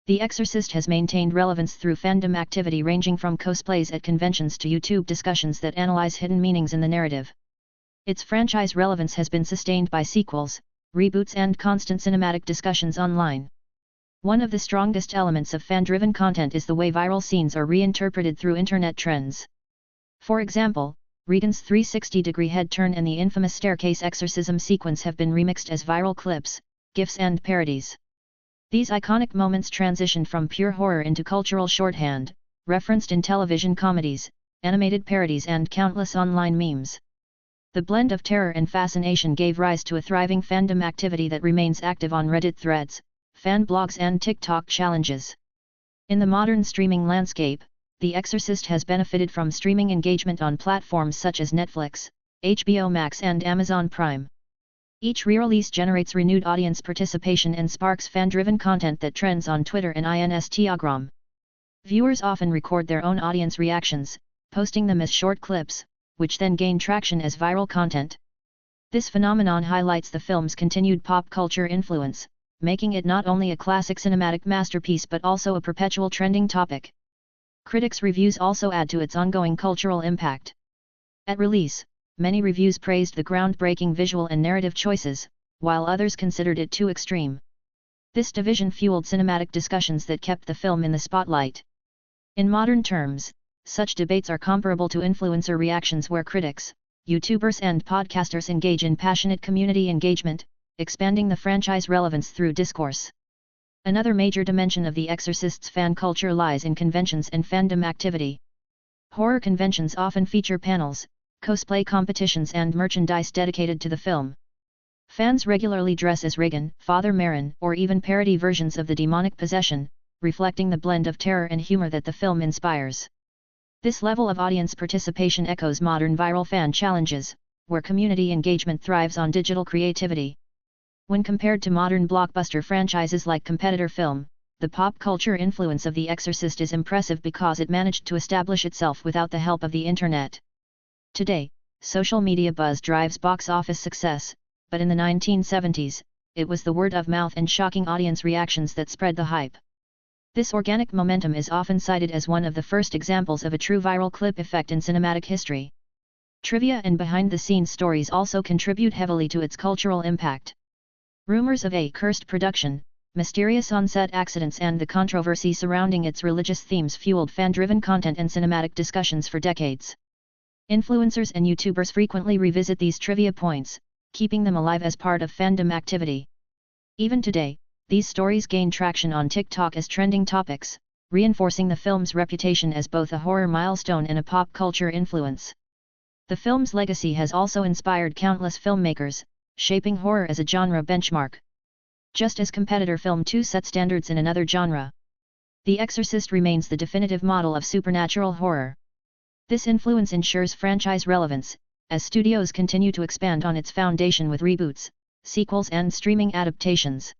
The Exorcist has maintained relevance through fandom activity ranging from cosplays at conventions to YouTube discussions that analyze hidden meanings in the narrative. Its franchise relevance has been sustained by sequels, reboots and constant cinematic discussions online. One of the strongest elements of fan-driven content is the way viral scenes are reinterpreted through internet trends. For example, Regan's 360-degree head turn and the infamous staircase exorcism sequence have been remixed as viral clips, GIFs and parodies. These iconic moments transitioned from pure horror into cultural shorthand, referenced in television comedies, animated parodies and countless online memes. The blend of terror and fascination gave rise to a thriving fandom activity that remains active on Reddit threads, fan blogs and TikTok challenges. In the modern streaming landscape, The Exorcist has benefited from streaming engagement on platforms such as Netflix, HBO Max and Amazon Prime. Each re-release generates renewed audience participation and sparks fan-driven content that trends on Twitter and Instagram. Viewers often record their own audience reactions, posting them as short clips, which then gain traction as viral content. This phenomenon highlights the film's continued pop culture influence, making it not only a classic cinematic masterpiece but also a perpetual trending topic. Critics' reviews also add to its ongoing cultural impact. At release, many reviews praised the groundbreaking visual and narrative choices, while others considered it too extreme. This division fueled cinematic discussions that kept the film in the spotlight. In modern terms, such debates are comparable to influencer reactions where critics, YouTubers and podcasters engage in passionate community engagement, expanding the franchise relevance through discourse. Another major dimension of The Exorcist's fan culture lies in conventions and fandom activity. Horror conventions often feature panels, cosplay competitions and merchandise dedicated to the film. Fans regularly dress as Regan, Father Merrin, or even parody versions of the demonic possession, reflecting the blend of terror and humor that the film inspires. This level of audience participation echoes modern viral fan challenges, where community engagement thrives on digital creativity. When compared to modern blockbuster franchises like Competitor Film, the pop culture influence of The Exorcist is impressive because it managed to establish itself without the help of the internet. Today, social media buzz drives box office success, but in the 1970s, it was the word of mouth and shocking audience reactions that spread the hype. This organic momentum is often cited as one of the first examples of a true viral clip effect in cinematic history. Trivia and behind-the-scenes stories also contribute heavily to its cultural impact. Rumors of a cursed production, mysterious on-set accidents and the controversy surrounding its religious themes fueled fan-driven content and cinematic discussions for decades. Influencers and YouTubers frequently revisit these trivia points, keeping them alive as part of fandom activity. Even today, these stories gain traction on TikTok as trending topics, reinforcing the film's reputation as both a horror milestone and a pop culture influence. The film's legacy has also inspired countless filmmakers, shaping horror as a genre benchmark. Just as Competitor Film 2 set standards in another genre, The Exorcist remains the definitive model of supernatural horror. This influence ensures franchise relevance, as studios continue to expand on its foundation with reboots, sequels and streaming adaptations.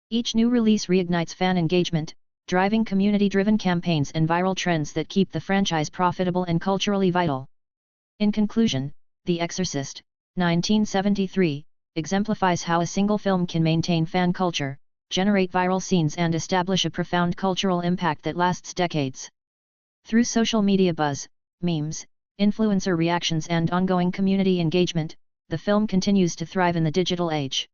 Each new release reignites fan engagement, driving community-driven campaigns and viral trends that keep the franchise profitable and culturally vital. In conclusion, The Exorcist, 1973, exemplifies how a single film can maintain fan culture, generate viral scenes and establish a profound cultural impact that lasts decades. Through social media buzz, memes, influencer reactions and ongoing community engagement, the film continues to thrive in the digital age.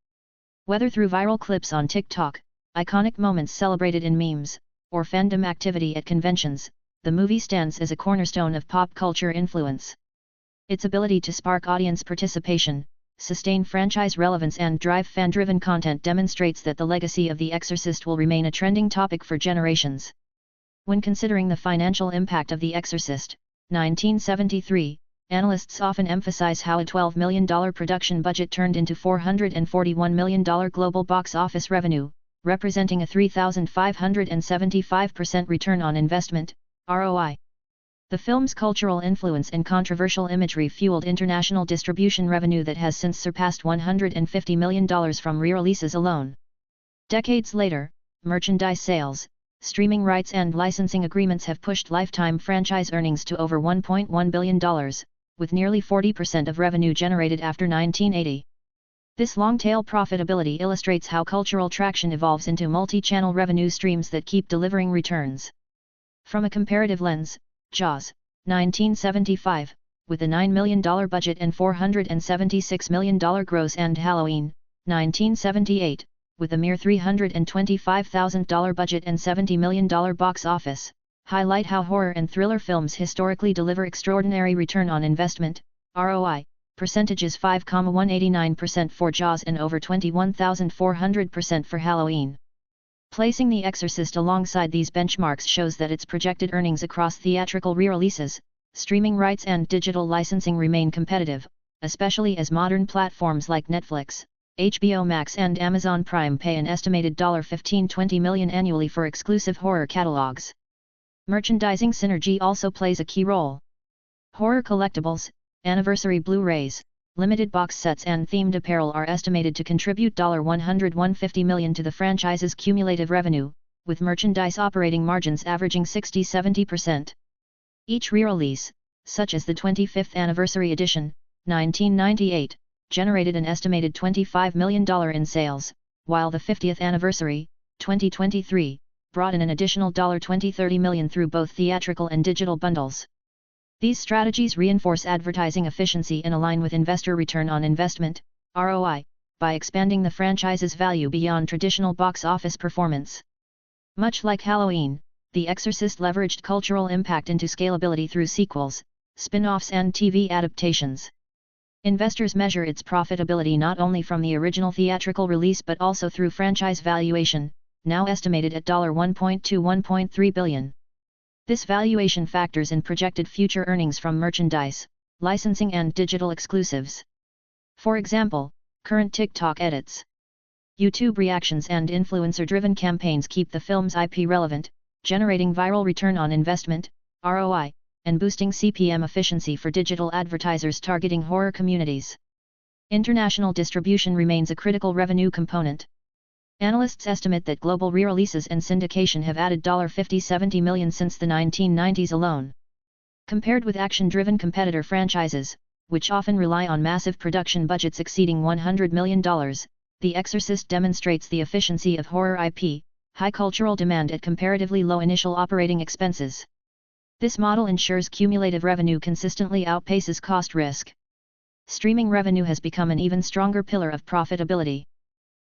Whether through viral clips on TikTok, iconic moments celebrated in memes, or fandom activity at conventions, the movie stands as a cornerstone of pop culture influence. Its ability to spark audience participation, sustain franchise relevance and drive fan-driven content demonstrates that the legacy of The Exorcist will remain a trending topic for generations. When considering the financial impact of The Exorcist, 1973, Analysts often emphasize how a $12 million production budget turned into $441 million global box office revenue, representing a 3,575% return on investment, ROI. The film's cultural influence and controversial imagery fueled international distribution revenue that has since surpassed $150 million from re-releases alone. Decades later, merchandise sales, streaming rights and licensing agreements have pushed lifetime franchise earnings to over $1.1 billion, with nearly 40% of revenue generated after 1980. This long-tail profitability illustrates how cultural traction evolves into multi-channel revenue streams that keep delivering returns. From a comparative lens, Jaws, 1975, with a $9 million budget and $476 million gross, and Halloween, 1978, with a mere $325,000 budget and $70 million box office, highlight how horror and thriller films historically deliver extraordinary return on investment, ROI, percentages 5,189% for Jaws and over 21,400% for Halloween. Placing The Exorcist alongside these benchmarks shows that its projected earnings across theatrical re-releases, streaming rights and digital licensing remain competitive, especially as modern platforms like Netflix, HBO Max and Amazon Prime pay an estimated $15–20 million annually for exclusive horror catalogs. Merchandising synergy also plays a key role. Horror collectibles, anniversary Blu-rays, limited box sets and themed apparel are estimated to contribute $150 million to the franchise's cumulative revenue, with merchandise operating margins averaging 60–70%. Each re-release, such as the 25th Anniversary Edition, 1998, generated an estimated $25 million in sales, while the 50th Anniversary, 2023, brought in an additional $20–30 million through both theatrical and digital bundles. These strategies reinforce advertising efficiency and align with investor return on investment, ROI, by expanding the franchise's value beyond traditional box office performance. Much like Halloween, The Exorcist leveraged cultural impact into scalability through sequels, spin-offs and TV adaptations. Investors measure its profitability not only from the original theatrical release but also through franchise valuation, now estimated at $1.2–1.3 billion. This valuation factors in projected future earnings from merchandise, licensing and digital exclusives. For example, current TikTok edits, YouTube reactions and influencer-driven campaigns keep the film's IP relevant, generating viral return on investment, ROI, and boosting CPM efficiency for digital advertisers targeting horror communities. International distribution remains a critical revenue component. Analysts estimate that global re-releases and syndication have added $50–70 million since the 1990s alone. Compared with action-driven competitor franchises, which often rely on massive production budgets exceeding $100 million, The Exorcist demonstrates the efficiency of horror IP, high cultural demand at comparatively low initial operating expenses. This model ensures cumulative revenue consistently outpaces cost risk. Streaming revenue has become an even stronger pillar of profitability.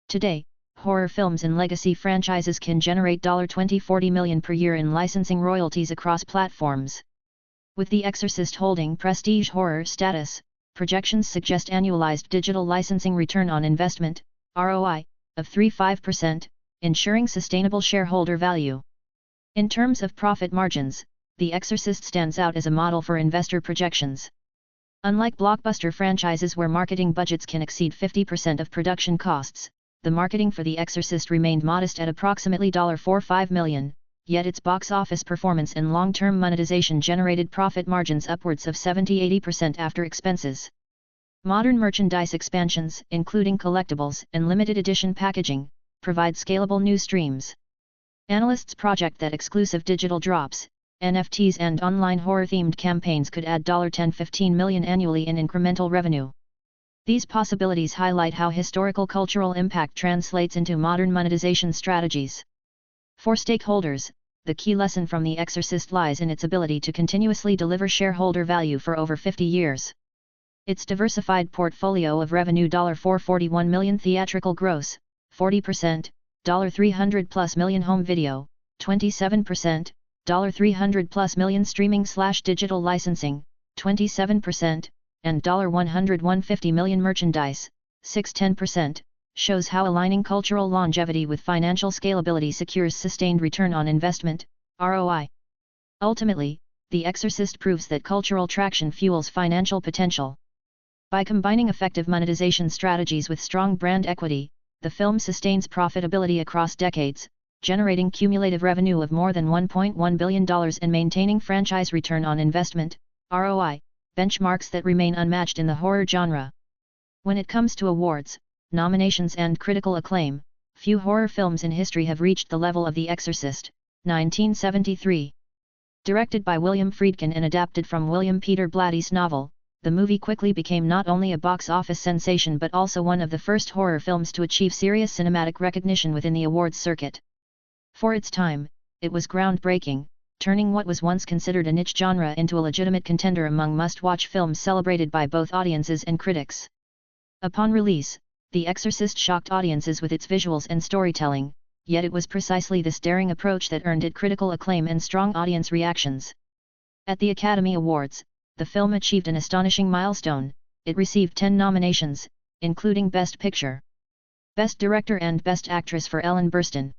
Today, horror films and legacy franchises can generate $20–40 million per year in licensing royalties across platforms. With The Exorcist holding prestige horror status, projections suggest annualized digital licensing return on investment, ROI, of 3–5%, ensuring sustainable shareholder value. In terms of profit margins, The Exorcist stands out as a model for investor projections. Unlike blockbuster franchises where marketing budgets can exceed 50% of production costs, the marketing for The Exorcist remained modest at approximately $4–5 million, yet its box office performance and long-term monetization generated profit margins upwards of 70–80% after expenses. Modern merchandise expansions, including collectibles and limited edition packaging, provide scalable new streams. Analysts project that exclusive digital drops, NFTs and online horror-themed campaigns could add $10–15 million annually in incremental revenue. These possibilities highlight how historical cultural impact translates into modern monetization strategies. For stakeholders, the key lesson from The Exorcist lies in its ability to continuously deliver shareholder value for over 50 years. Its diversified portfolio of revenue $441 million theatrical gross, 40%, $300+ million home video, 27%, $300+ million streaming/digital licensing, 27%, and $150 million merchandise, 6–10%, shows how aligning cultural longevity with financial scalability secures sustained return on investment, ROI. Ultimately, The Exorcist proves that cultural traction fuels financial potential. By combining effective monetization strategies with strong brand equity, the film sustains profitability across decades, generating cumulative revenue of more than $1.1 billion and maintaining franchise return on investment, ROI, benchmarks that remain unmatched in the horror genre. When it comes to awards, nominations and critical acclaim, few horror films in history have reached the level of The Exorcist, 1973. Directed by William Friedkin and adapted from William Peter Blatty's novel, the movie quickly became not only a box office sensation but also one of the first horror films to achieve serious cinematic recognition within the awards circuit. For its time, it was groundbreaking, turning what was once considered a niche genre into a legitimate contender among must-watch films celebrated by both audiences and critics. Upon release, The Exorcist shocked audiences with its visuals and storytelling, yet it was precisely this daring approach that earned it critical acclaim and strong audience reactions. At the Academy Awards, the film achieved an astonishing milestone. It received 10 nominations, including Best Picture, Best Director and Best Actress for Ellen Burstyn.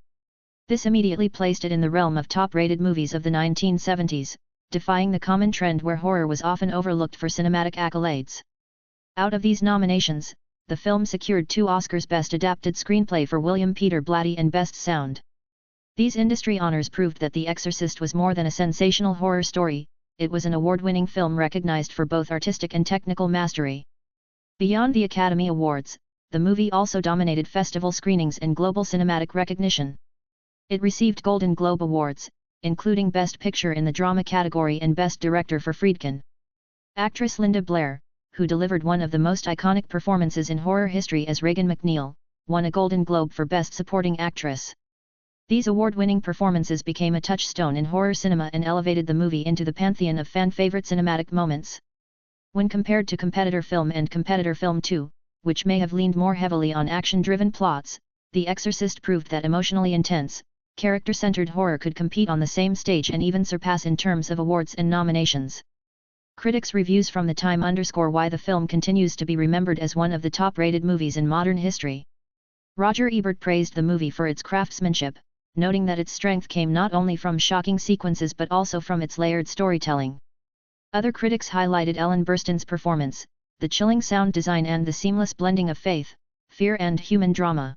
This immediately placed it in the realm of top-rated movies of the 1970s, defying the common trend where horror was often overlooked for cinematic accolades. Out of these nominations, the film secured 2 Oscars: Best Adapted Screenplay for William Peter Blatty and Best Sound. These industry honors proved that The Exorcist was more than a sensational horror story, it was an award-winning film recognized for both artistic and technical mastery. Beyond the Academy Awards, the movie also dominated festival screenings and global cinematic recognition. It received Golden Globe Awards, including Best Picture in the Drama category and Best Director for Friedkin. Actress Linda Blair, who delivered one of the most iconic performances in horror history as Regan MacNeil, won a Golden Globe for Best Supporting Actress. These award-winning performances became a touchstone in horror cinema and elevated the movie into the pantheon of fan-favorite cinematic moments. When compared to competitor film and competitor film 2, which may have leaned more heavily on action-driven plots, The Exorcist proved that emotionally intense, character-centered horror could compete on the same stage and even surpass in terms of awards and nominations. Critics' reviews from the time underscore why the film continues to be remembered as one of the top-rated movies in modern history. Roger Ebert praised the movie for its craftsmanship, noting that its strength came not only from shocking sequences but also from its layered storytelling. Other critics highlighted Ellen Burstyn's performance, the chilling sound design and the seamless blending of faith, fear and human drama.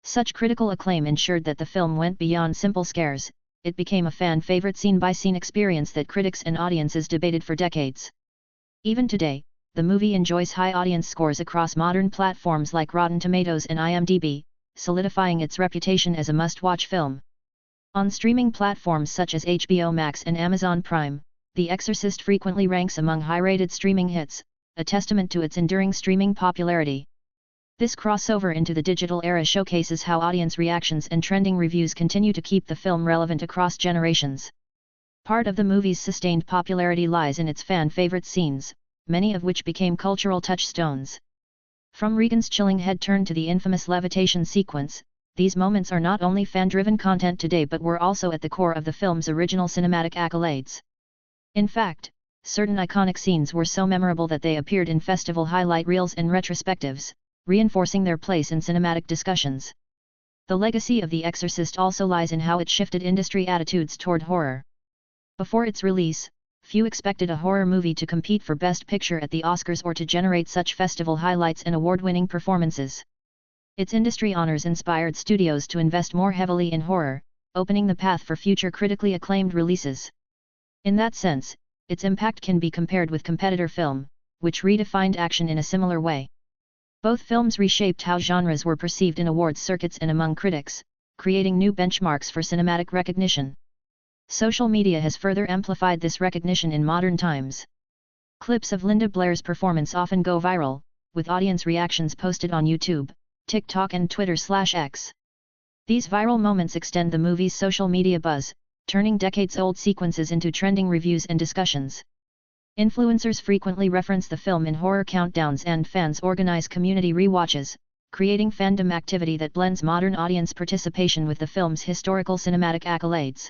Such critical acclaim ensured that the film went beyond simple scares. It became a fan-favorite scene-by-scene experience that critics and audiences debated for decades. Even today, the movie enjoys high audience scores across modern platforms like Rotten Tomatoes and IMDb, solidifying its reputation as a must-watch film. On streaming platforms such as HBO Max and Amazon Prime, The Exorcist frequently ranks among high-rated streaming hits, a testament to its enduring streaming popularity. This crossover into the digital era showcases how audience reactions and trending reviews continue to keep the film relevant across generations. Part of the movie's sustained popularity lies in its fan-favorite scenes, many of which became cultural touchstones. From Regan's chilling head turn to the infamous levitation sequence, these moments are not only fan-driven content today but were also at the core of the film's original cinematic accolades. In fact, certain iconic scenes were so memorable that they appeared in festival highlight reels and retrospectives, reinforcing their place in cinematic discussions. The legacy of The Exorcist also lies in how it shifted industry attitudes toward horror. Before its release, few expected a horror movie to compete for Best Picture at the Oscars or to generate such festival highlights and award-winning performances. Its industry honors inspired studios to invest more heavily in horror, opening the path for future critically acclaimed releases. In that sense, its impact can be compared with competitor film, which redefined action in a similar way. Both films reshaped how genres were perceived in awards circuits and among critics, creating new benchmarks for cinematic recognition. Social media has further amplified this recognition in modern times. Clips of Linda Blair's performance often go viral, with audience reactions posted on YouTube, TikTok and Twitter/X. These viral moments extend the movie's social media buzz, turning decades-old sequences into trending reviews and discussions. Influencers frequently reference the film in horror countdowns and fans organize community rewatches, creating fandom activity that blends modern audience participation with the film's historical cinematic accolades.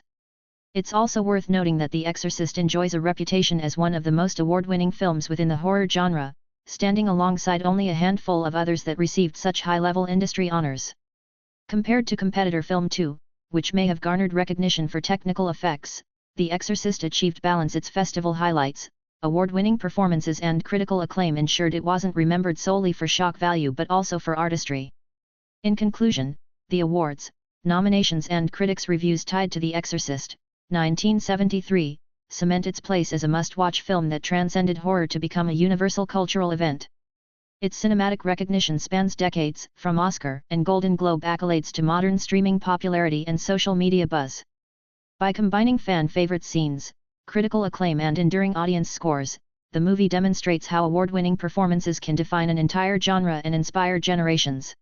It's also worth noting that The Exorcist enjoys a reputation as one of the most award-winning films within the horror genre, standing alongside only a handful of others that received such high-level industry honors. Compared to competitor film 2, which may have garnered recognition for technical effects, The Exorcist achieved balance. Its festival highlights, award-winning performances and critical acclaim ensured it wasn't remembered solely for shock value but also for artistry. In conclusion, the awards, nominations and critics' reviews tied to The Exorcist, 1973, cement its place as a must-watch film that transcended horror to become a universal cultural event. Its cinematic recognition spans decades, from Oscar and Golden Globe accolades to modern streaming popularity and social media buzz. By combining fan-favorite scenes, critical acclaim and enduring audience scores, the movie demonstrates how award-winning performances can define an entire genre and inspire generations.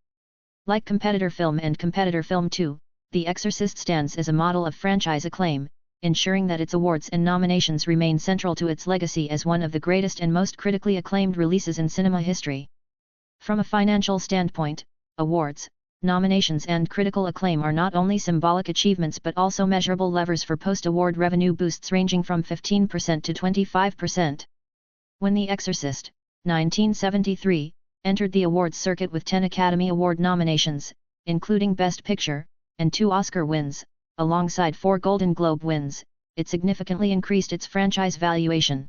Like competitor film and competitor film 2, The Exorcist stands as a model of franchise acclaim, ensuring that its awards and nominations remain central to its legacy as one of the greatest and most critically acclaimed releases in cinema history. From a financial standpoint, awards, nominations and critical acclaim are not only symbolic achievements but also measurable levers for post-award revenue boosts ranging from 15% to 25%. When The Exorcist, 1973, entered the awards circuit with 10 Academy Award nominations, including Best Picture, and 2 Oscar wins, alongside 4 Golden Globe wins, it significantly increased its franchise valuation.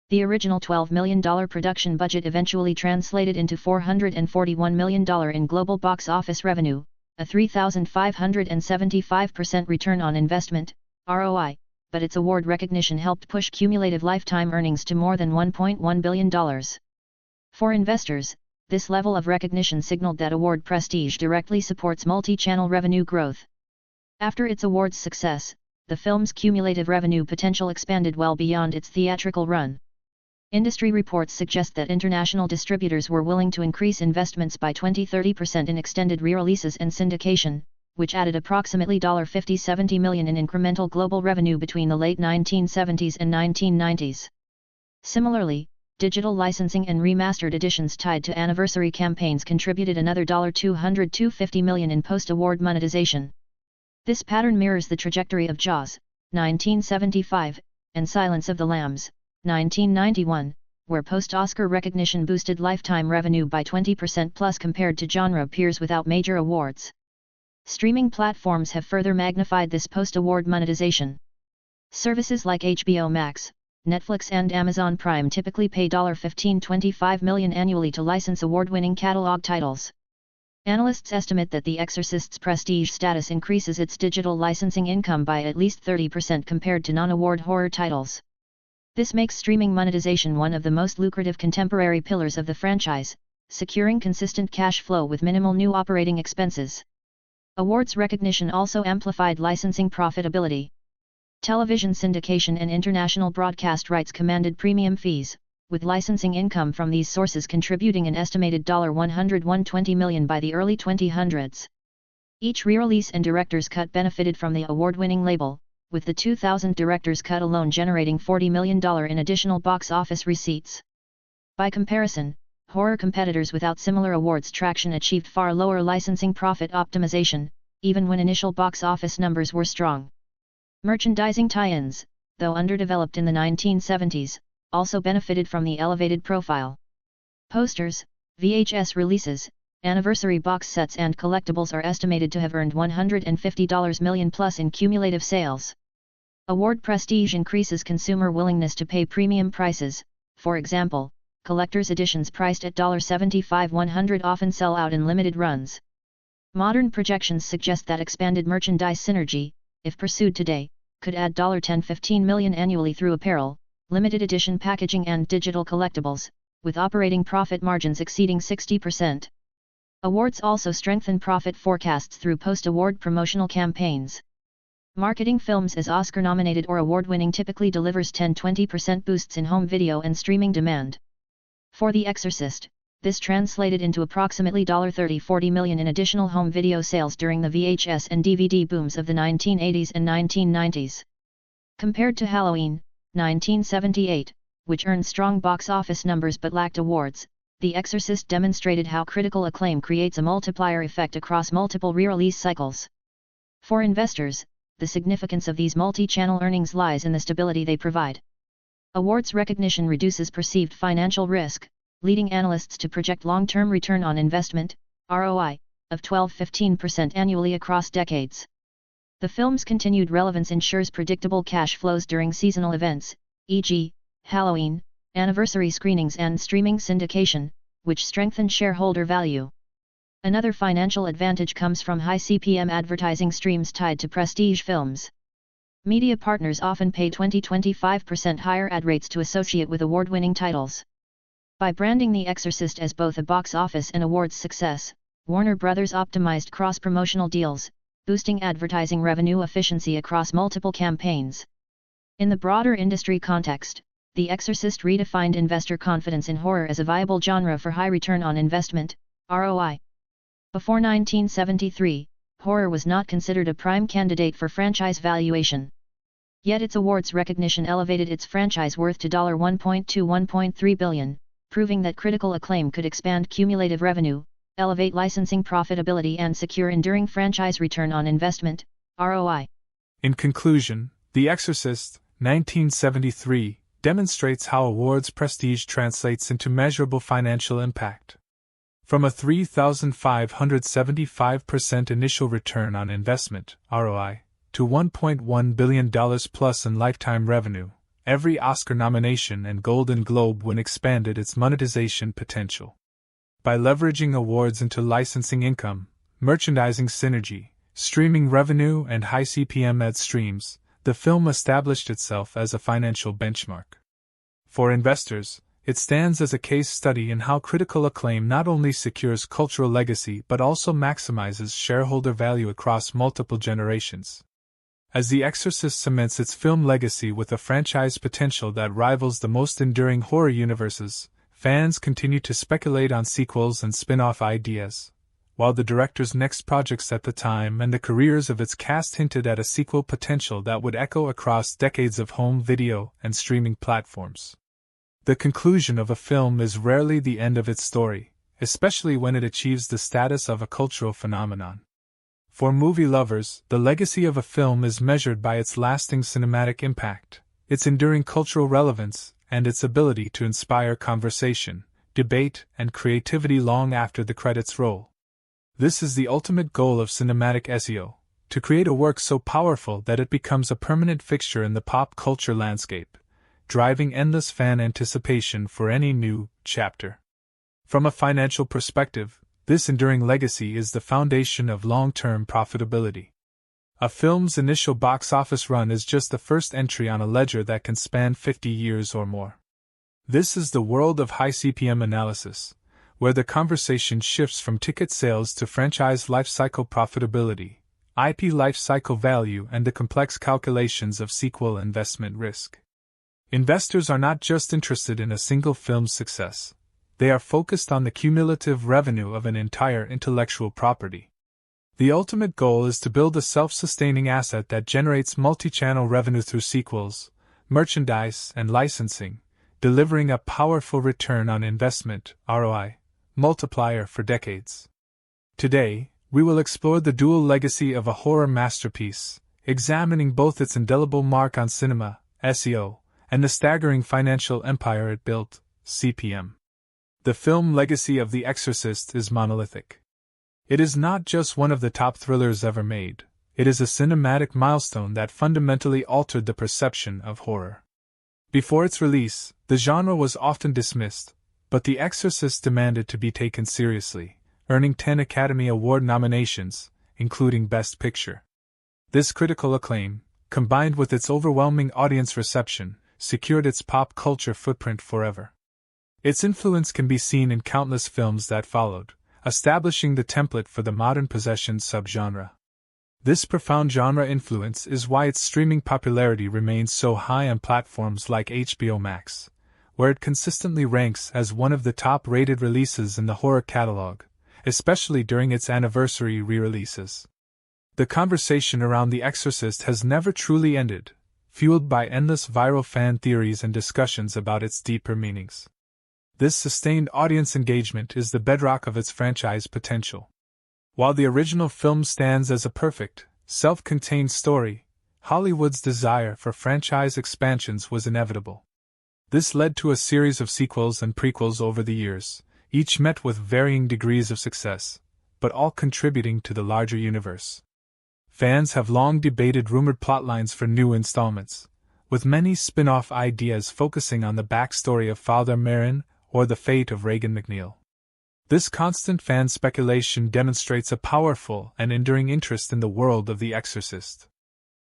The original $12 million production budget eventually translated into $441 million in global box office revenue, a 3,575% return on investment, ROI, but its award recognition helped push cumulative lifetime earnings to more than $1.1 billion. For investors, this level of recognition signaled that award prestige directly supports multi-channel revenue growth. After its awards success, the film's cumulative revenue potential expanded well beyond its theatrical run. Industry reports suggest that international distributors were willing to increase investments by 20–30% in extended re-releases and syndication, which added approximately $50–70 million in incremental global revenue between the late 1970s and 1990s. Similarly, digital licensing and remastered editions tied to anniversary campaigns contributed another $200–250 million in post-award monetization. This pattern mirrors the trajectory of Jaws, 1975, and Silence of the Lambs, 1991, where post-Oscar recognition boosted lifetime revenue by 20% plus compared to genre peers without major awards. Streaming platforms have further magnified this post-award monetization. Services like HBO Max, Netflix and Amazon Prime typically pay $15–25 million annually to license award-winning catalog titles. Analysts estimate that The Exorcist's prestige status increases its digital licensing income by at least 30% compared to non-award horror titles. This makes streaming monetization one of the most lucrative contemporary pillars of the franchise, securing consistent cash flow with minimal new operating expenses. Awards recognition also amplified licensing profitability. Television syndication and international broadcast rights commanded premium fees, with licensing income from these sources contributing an estimated $100–120 million by the early 2000s. Each re-release and director's cut benefited from the award-winning label, with the 2000 director's cut alone generating $40 million in additional box office receipts. By comparison, horror competitors without similar awards traction achieved far lower licensing profit optimization, even when initial box office numbers were strong. Merchandising tie-ins, though underdeveloped in the 1970s, also benefited from the elevated profile. Posters, VHS releases, anniversary box sets and collectibles are estimated to have earned $150 million plus in cumulative sales. Award prestige increases consumer willingness to pay premium prices. For example, collector's editions priced at $75–100 often sell out in limited runs. Modern projections suggest that expanded merchandise synergy, if pursued today, could add $10–15 million annually through apparel, limited edition packaging and digital collectibles, with operating profit margins exceeding 60%. Awards also strengthen profit forecasts through post-award promotional campaigns. Marketing films as Oscar-nominated or award-winning typically delivers 10–20% boosts in home video and streaming demand. For The Exorcist, this translated into approximately $30–40 million in additional home video sales during the VHS and DVD booms of the 1980s and 1990s. Compared to Halloween, 1978, which earned strong box office numbers but lacked awards, The Exorcist demonstrated how critical acclaim creates a multiplier effect across multiple re-release cycles. For investors, the significance of these multi-channel earnings lies in the stability they provide. Awards recognition reduces perceived financial risk, leading analysts to project long-term return on investment, ROI, of 12–15% annually across decades. The film's continued relevance ensures predictable cash flows during seasonal events, e.g., Halloween, anniversary screenings and streaming syndication, which strengthen shareholder value. Another financial advantage comes from high CPM advertising streams tied to prestige films. Media partners often pay 20-25% higher ad rates to associate with award-winning titles. By branding The Exorcist as both a box office and awards success, Warner Bros. Optimized cross-promotional deals, boosting advertising revenue efficiency across multiple campaigns. In the broader industry context, The Exorcist redefined investor confidence in horror as a viable genre for high return on investment, ROI. Before 1973, horror was not considered a prime candidate for franchise valuation. Yet its awards recognition elevated its franchise worth to $1.2–1.3 billion, proving that critical acclaim could expand cumulative revenue, elevate licensing profitability and secure enduring franchise return on investment, ROI. In conclusion, The Exorcist, 1973, demonstrates how awards prestige translates into measurable financial impact. From a 3,575% initial return on investment, ROI, to $1.1 billion plus in lifetime revenue, every Oscar nomination and Golden Globe win expanded its monetization potential. By leveraging awards into licensing income, merchandising synergy, streaming revenue, and high CPM ad streams, the film established itself as a financial benchmark. For investors, it stands as a case study in how critical acclaim not only secures cultural legacy but also maximizes shareholder value across multiple generations. As The Exorcist cements its film legacy with a franchise potential that rivals the most enduring horror universes, fans continue to speculate on sequels and spin-off ideas, while the director's next projects at the time and the careers of its cast hinted at a sequel potential that would echo across decades of home video and streaming platforms. The conclusion of a film is rarely the end of its story, especially when it achieves the status of a cultural phenomenon. For movie lovers, the legacy of a film is measured by its lasting cinematic impact, its enduring cultural relevance, and its ability to inspire conversation, debate, and creativity long after the credits roll. This is the ultimate goal of cinematic SEO, to create a work so powerful that it becomes a permanent fixture in the pop culture landscape, driving endless fan anticipation for any new chapter. From a financial perspective, this enduring legacy is the foundation of long-term profitability. A film's initial box office run is just the first entry on a ledger that can span 50 years or more. This is the world of high CPM analysis, where the conversation shifts from ticket sales to franchise lifecycle profitability, IP lifecycle value, and the complex calculations of sequel investment risk. Investors are not just interested in a single film's success. They are focused on the cumulative revenue of an entire intellectual property. The ultimate goal is to build a self-sustaining asset that generates multi-channel revenue through sequels, merchandise, and licensing, delivering a powerful return on investment, ROI, multiplier for decades. Today, we will explore the dual legacy of a horror masterpiece, examining both its indelible mark on cinema, SEO, and the staggering financial empire it built, CPM. The film legacy of The Exorcist is monolithic. It is not just one of the top thrillers ever made, it is a cinematic milestone that fundamentally altered the perception of horror. Before its release, the genre was often dismissed, but The Exorcist demanded to be taken seriously, earning 10 Academy Award nominations, including Best Picture. This critical acclaim, combined with its overwhelming audience reception, secured its pop culture footprint forever. Its influence can be seen in countless films that followed, establishing the template for the modern possession subgenre. This profound genre influence is why its streaming popularity remains so high on platforms like HBO Max, where it consistently ranks as one of the top-rated releases in the horror catalog, especially during its anniversary re-releases. The conversation around The Exorcist has never truly ended, fueled by endless viral fan theories and discussions about its deeper meanings. This sustained audience engagement is the bedrock of its franchise potential. While the original film stands as a perfect, self-contained story, Hollywood's desire for franchise expansions was inevitable. This led to a series of sequels and prequels over the years, each met with varying degrees of success, but all contributing to the larger universe. fans have long debated rumored plotlines for new installments, with many spin-off ideas focusing on the backstory of Father Merrin or the fate of Regan MacNeil. This constant fan speculation demonstrates a powerful and enduring interest in the world of The Exorcist.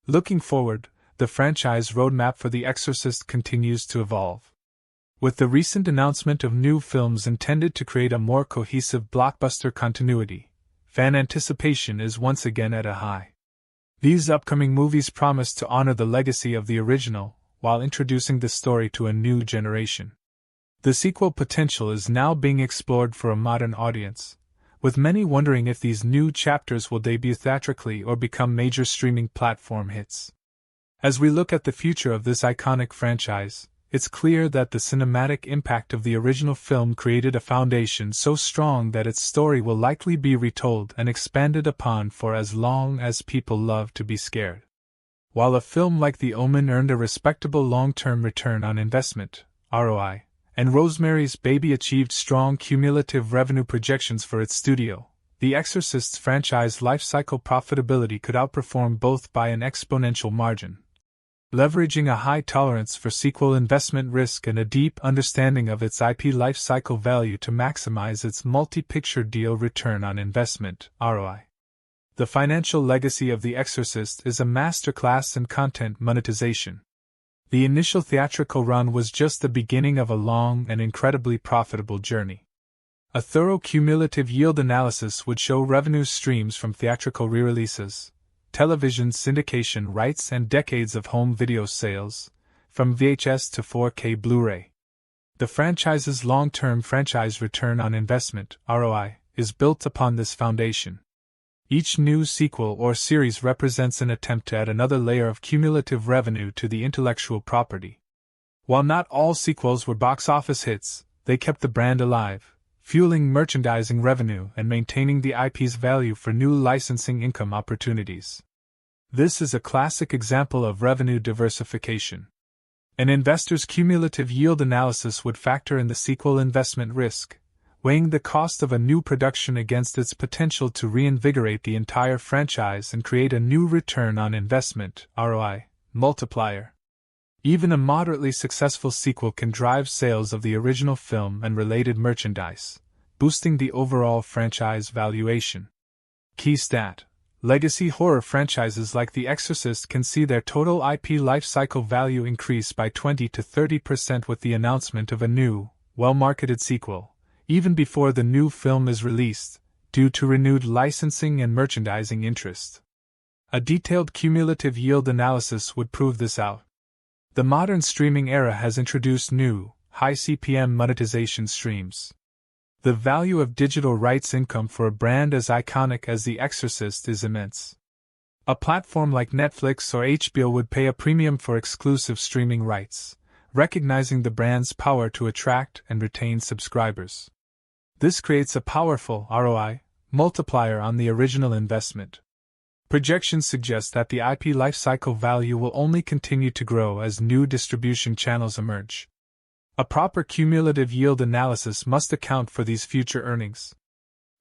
Looking forward, the franchise roadmap for The Exorcist continues to evolve. With the recent announcement of new films intended to create a more cohesive blockbuster continuity, fan anticipation is once again at a high. These upcoming movies promise to honor the legacy of the original, while introducing the story to a new generation. The sequel potential is now being explored for a modern audience, with many wondering if these new chapters will debut theatrically or become major streaming platform hits. As we look at the future of this iconic franchise, it's clear that the cinematic impact of the original film created a foundation so strong that its story will likely be retold and expanded upon for as long as people love to be scared. While a film like The Omen earned a respectable long-term return on investment, ROI, and Rosemary's Baby achieved strong cumulative revenue projections for its studio, The Exorcist's franchise lifecycle profitability could outperform both by an exponential margin. Leveraging a high tolerance for sequel investment risk and a deep understanding of its IP lifecycle value to maximize its multi-picture deal return on investment, ROI. The financial legacy of The Exorcist is a masterclass in content monetization. The initial theatrical run was just the beginning of a long and incredibly profitable journey. A thorough cumulative yield analysis would show revenue streams from theatrical re-releases, television syndication rights and decades of home video sales, from VHS to 4K Blu-ray. The franchise's long-term franchise return on investment, ROI, is built upon this foundation. Each new sequel or series represents an attempt to add another layer of cumulative revenue to the intellectual property. While not all sequels were box office hits, they kept the brand alive, fueling merchandising revenue and maintaining the IP's value for new licensing income opportunities. This is a classic example of revenue diversification. An investor's cumulative yield analysis would factor in the sequel investment risk, weighing the cost of a new production against its potential to reinvigorate the entire franchise and create a new return on investment, ROI, multiplier. Even a moderately successful sequel can drive sales of the original film and related merchandise, boosting the overall franchise valuation. Key stat: legacy horror franchises like The Exorcist can see their total IP lifecycle value increase by 20 to 30% with the announcement of a new, well-marketed sequel, even before the new film is released, due to renewed licensing and merchandising interest. A detailed cumulative yield analysis would prove this out. The modern streaming era has introduced new, high CPM monetization streams. The value of digital rights income for a brand as iconic as The Exorcist is immense. A platform like Netflix or HBO would pay a premium for exclusive streaming rights, recognizing the brand's power to attract and retain subscribers. This creates a powerful ROI multiplier on the original investment. Projections suggest that the IP lifecycle value will only continue to grow as new distribution channels emerge. A proper cumulative yield analysis must account for these future earnings.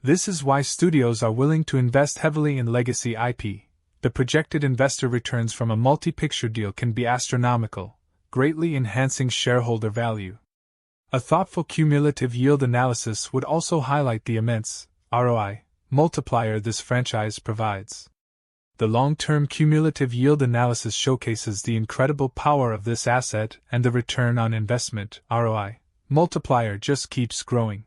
This is why studios are willing to invest heavily in legacy IP. The projected investor returns from a multi-picture deal can be astronomical, greatly enhancing shareholder value. A thoughtful cumulative yield analysis would also highlight the immense ROI multiplier this franchise provides. The long-term cumulative yield analysis showcases the incredible power of this asset, and the return on investment ROI multiplier just keeps growing.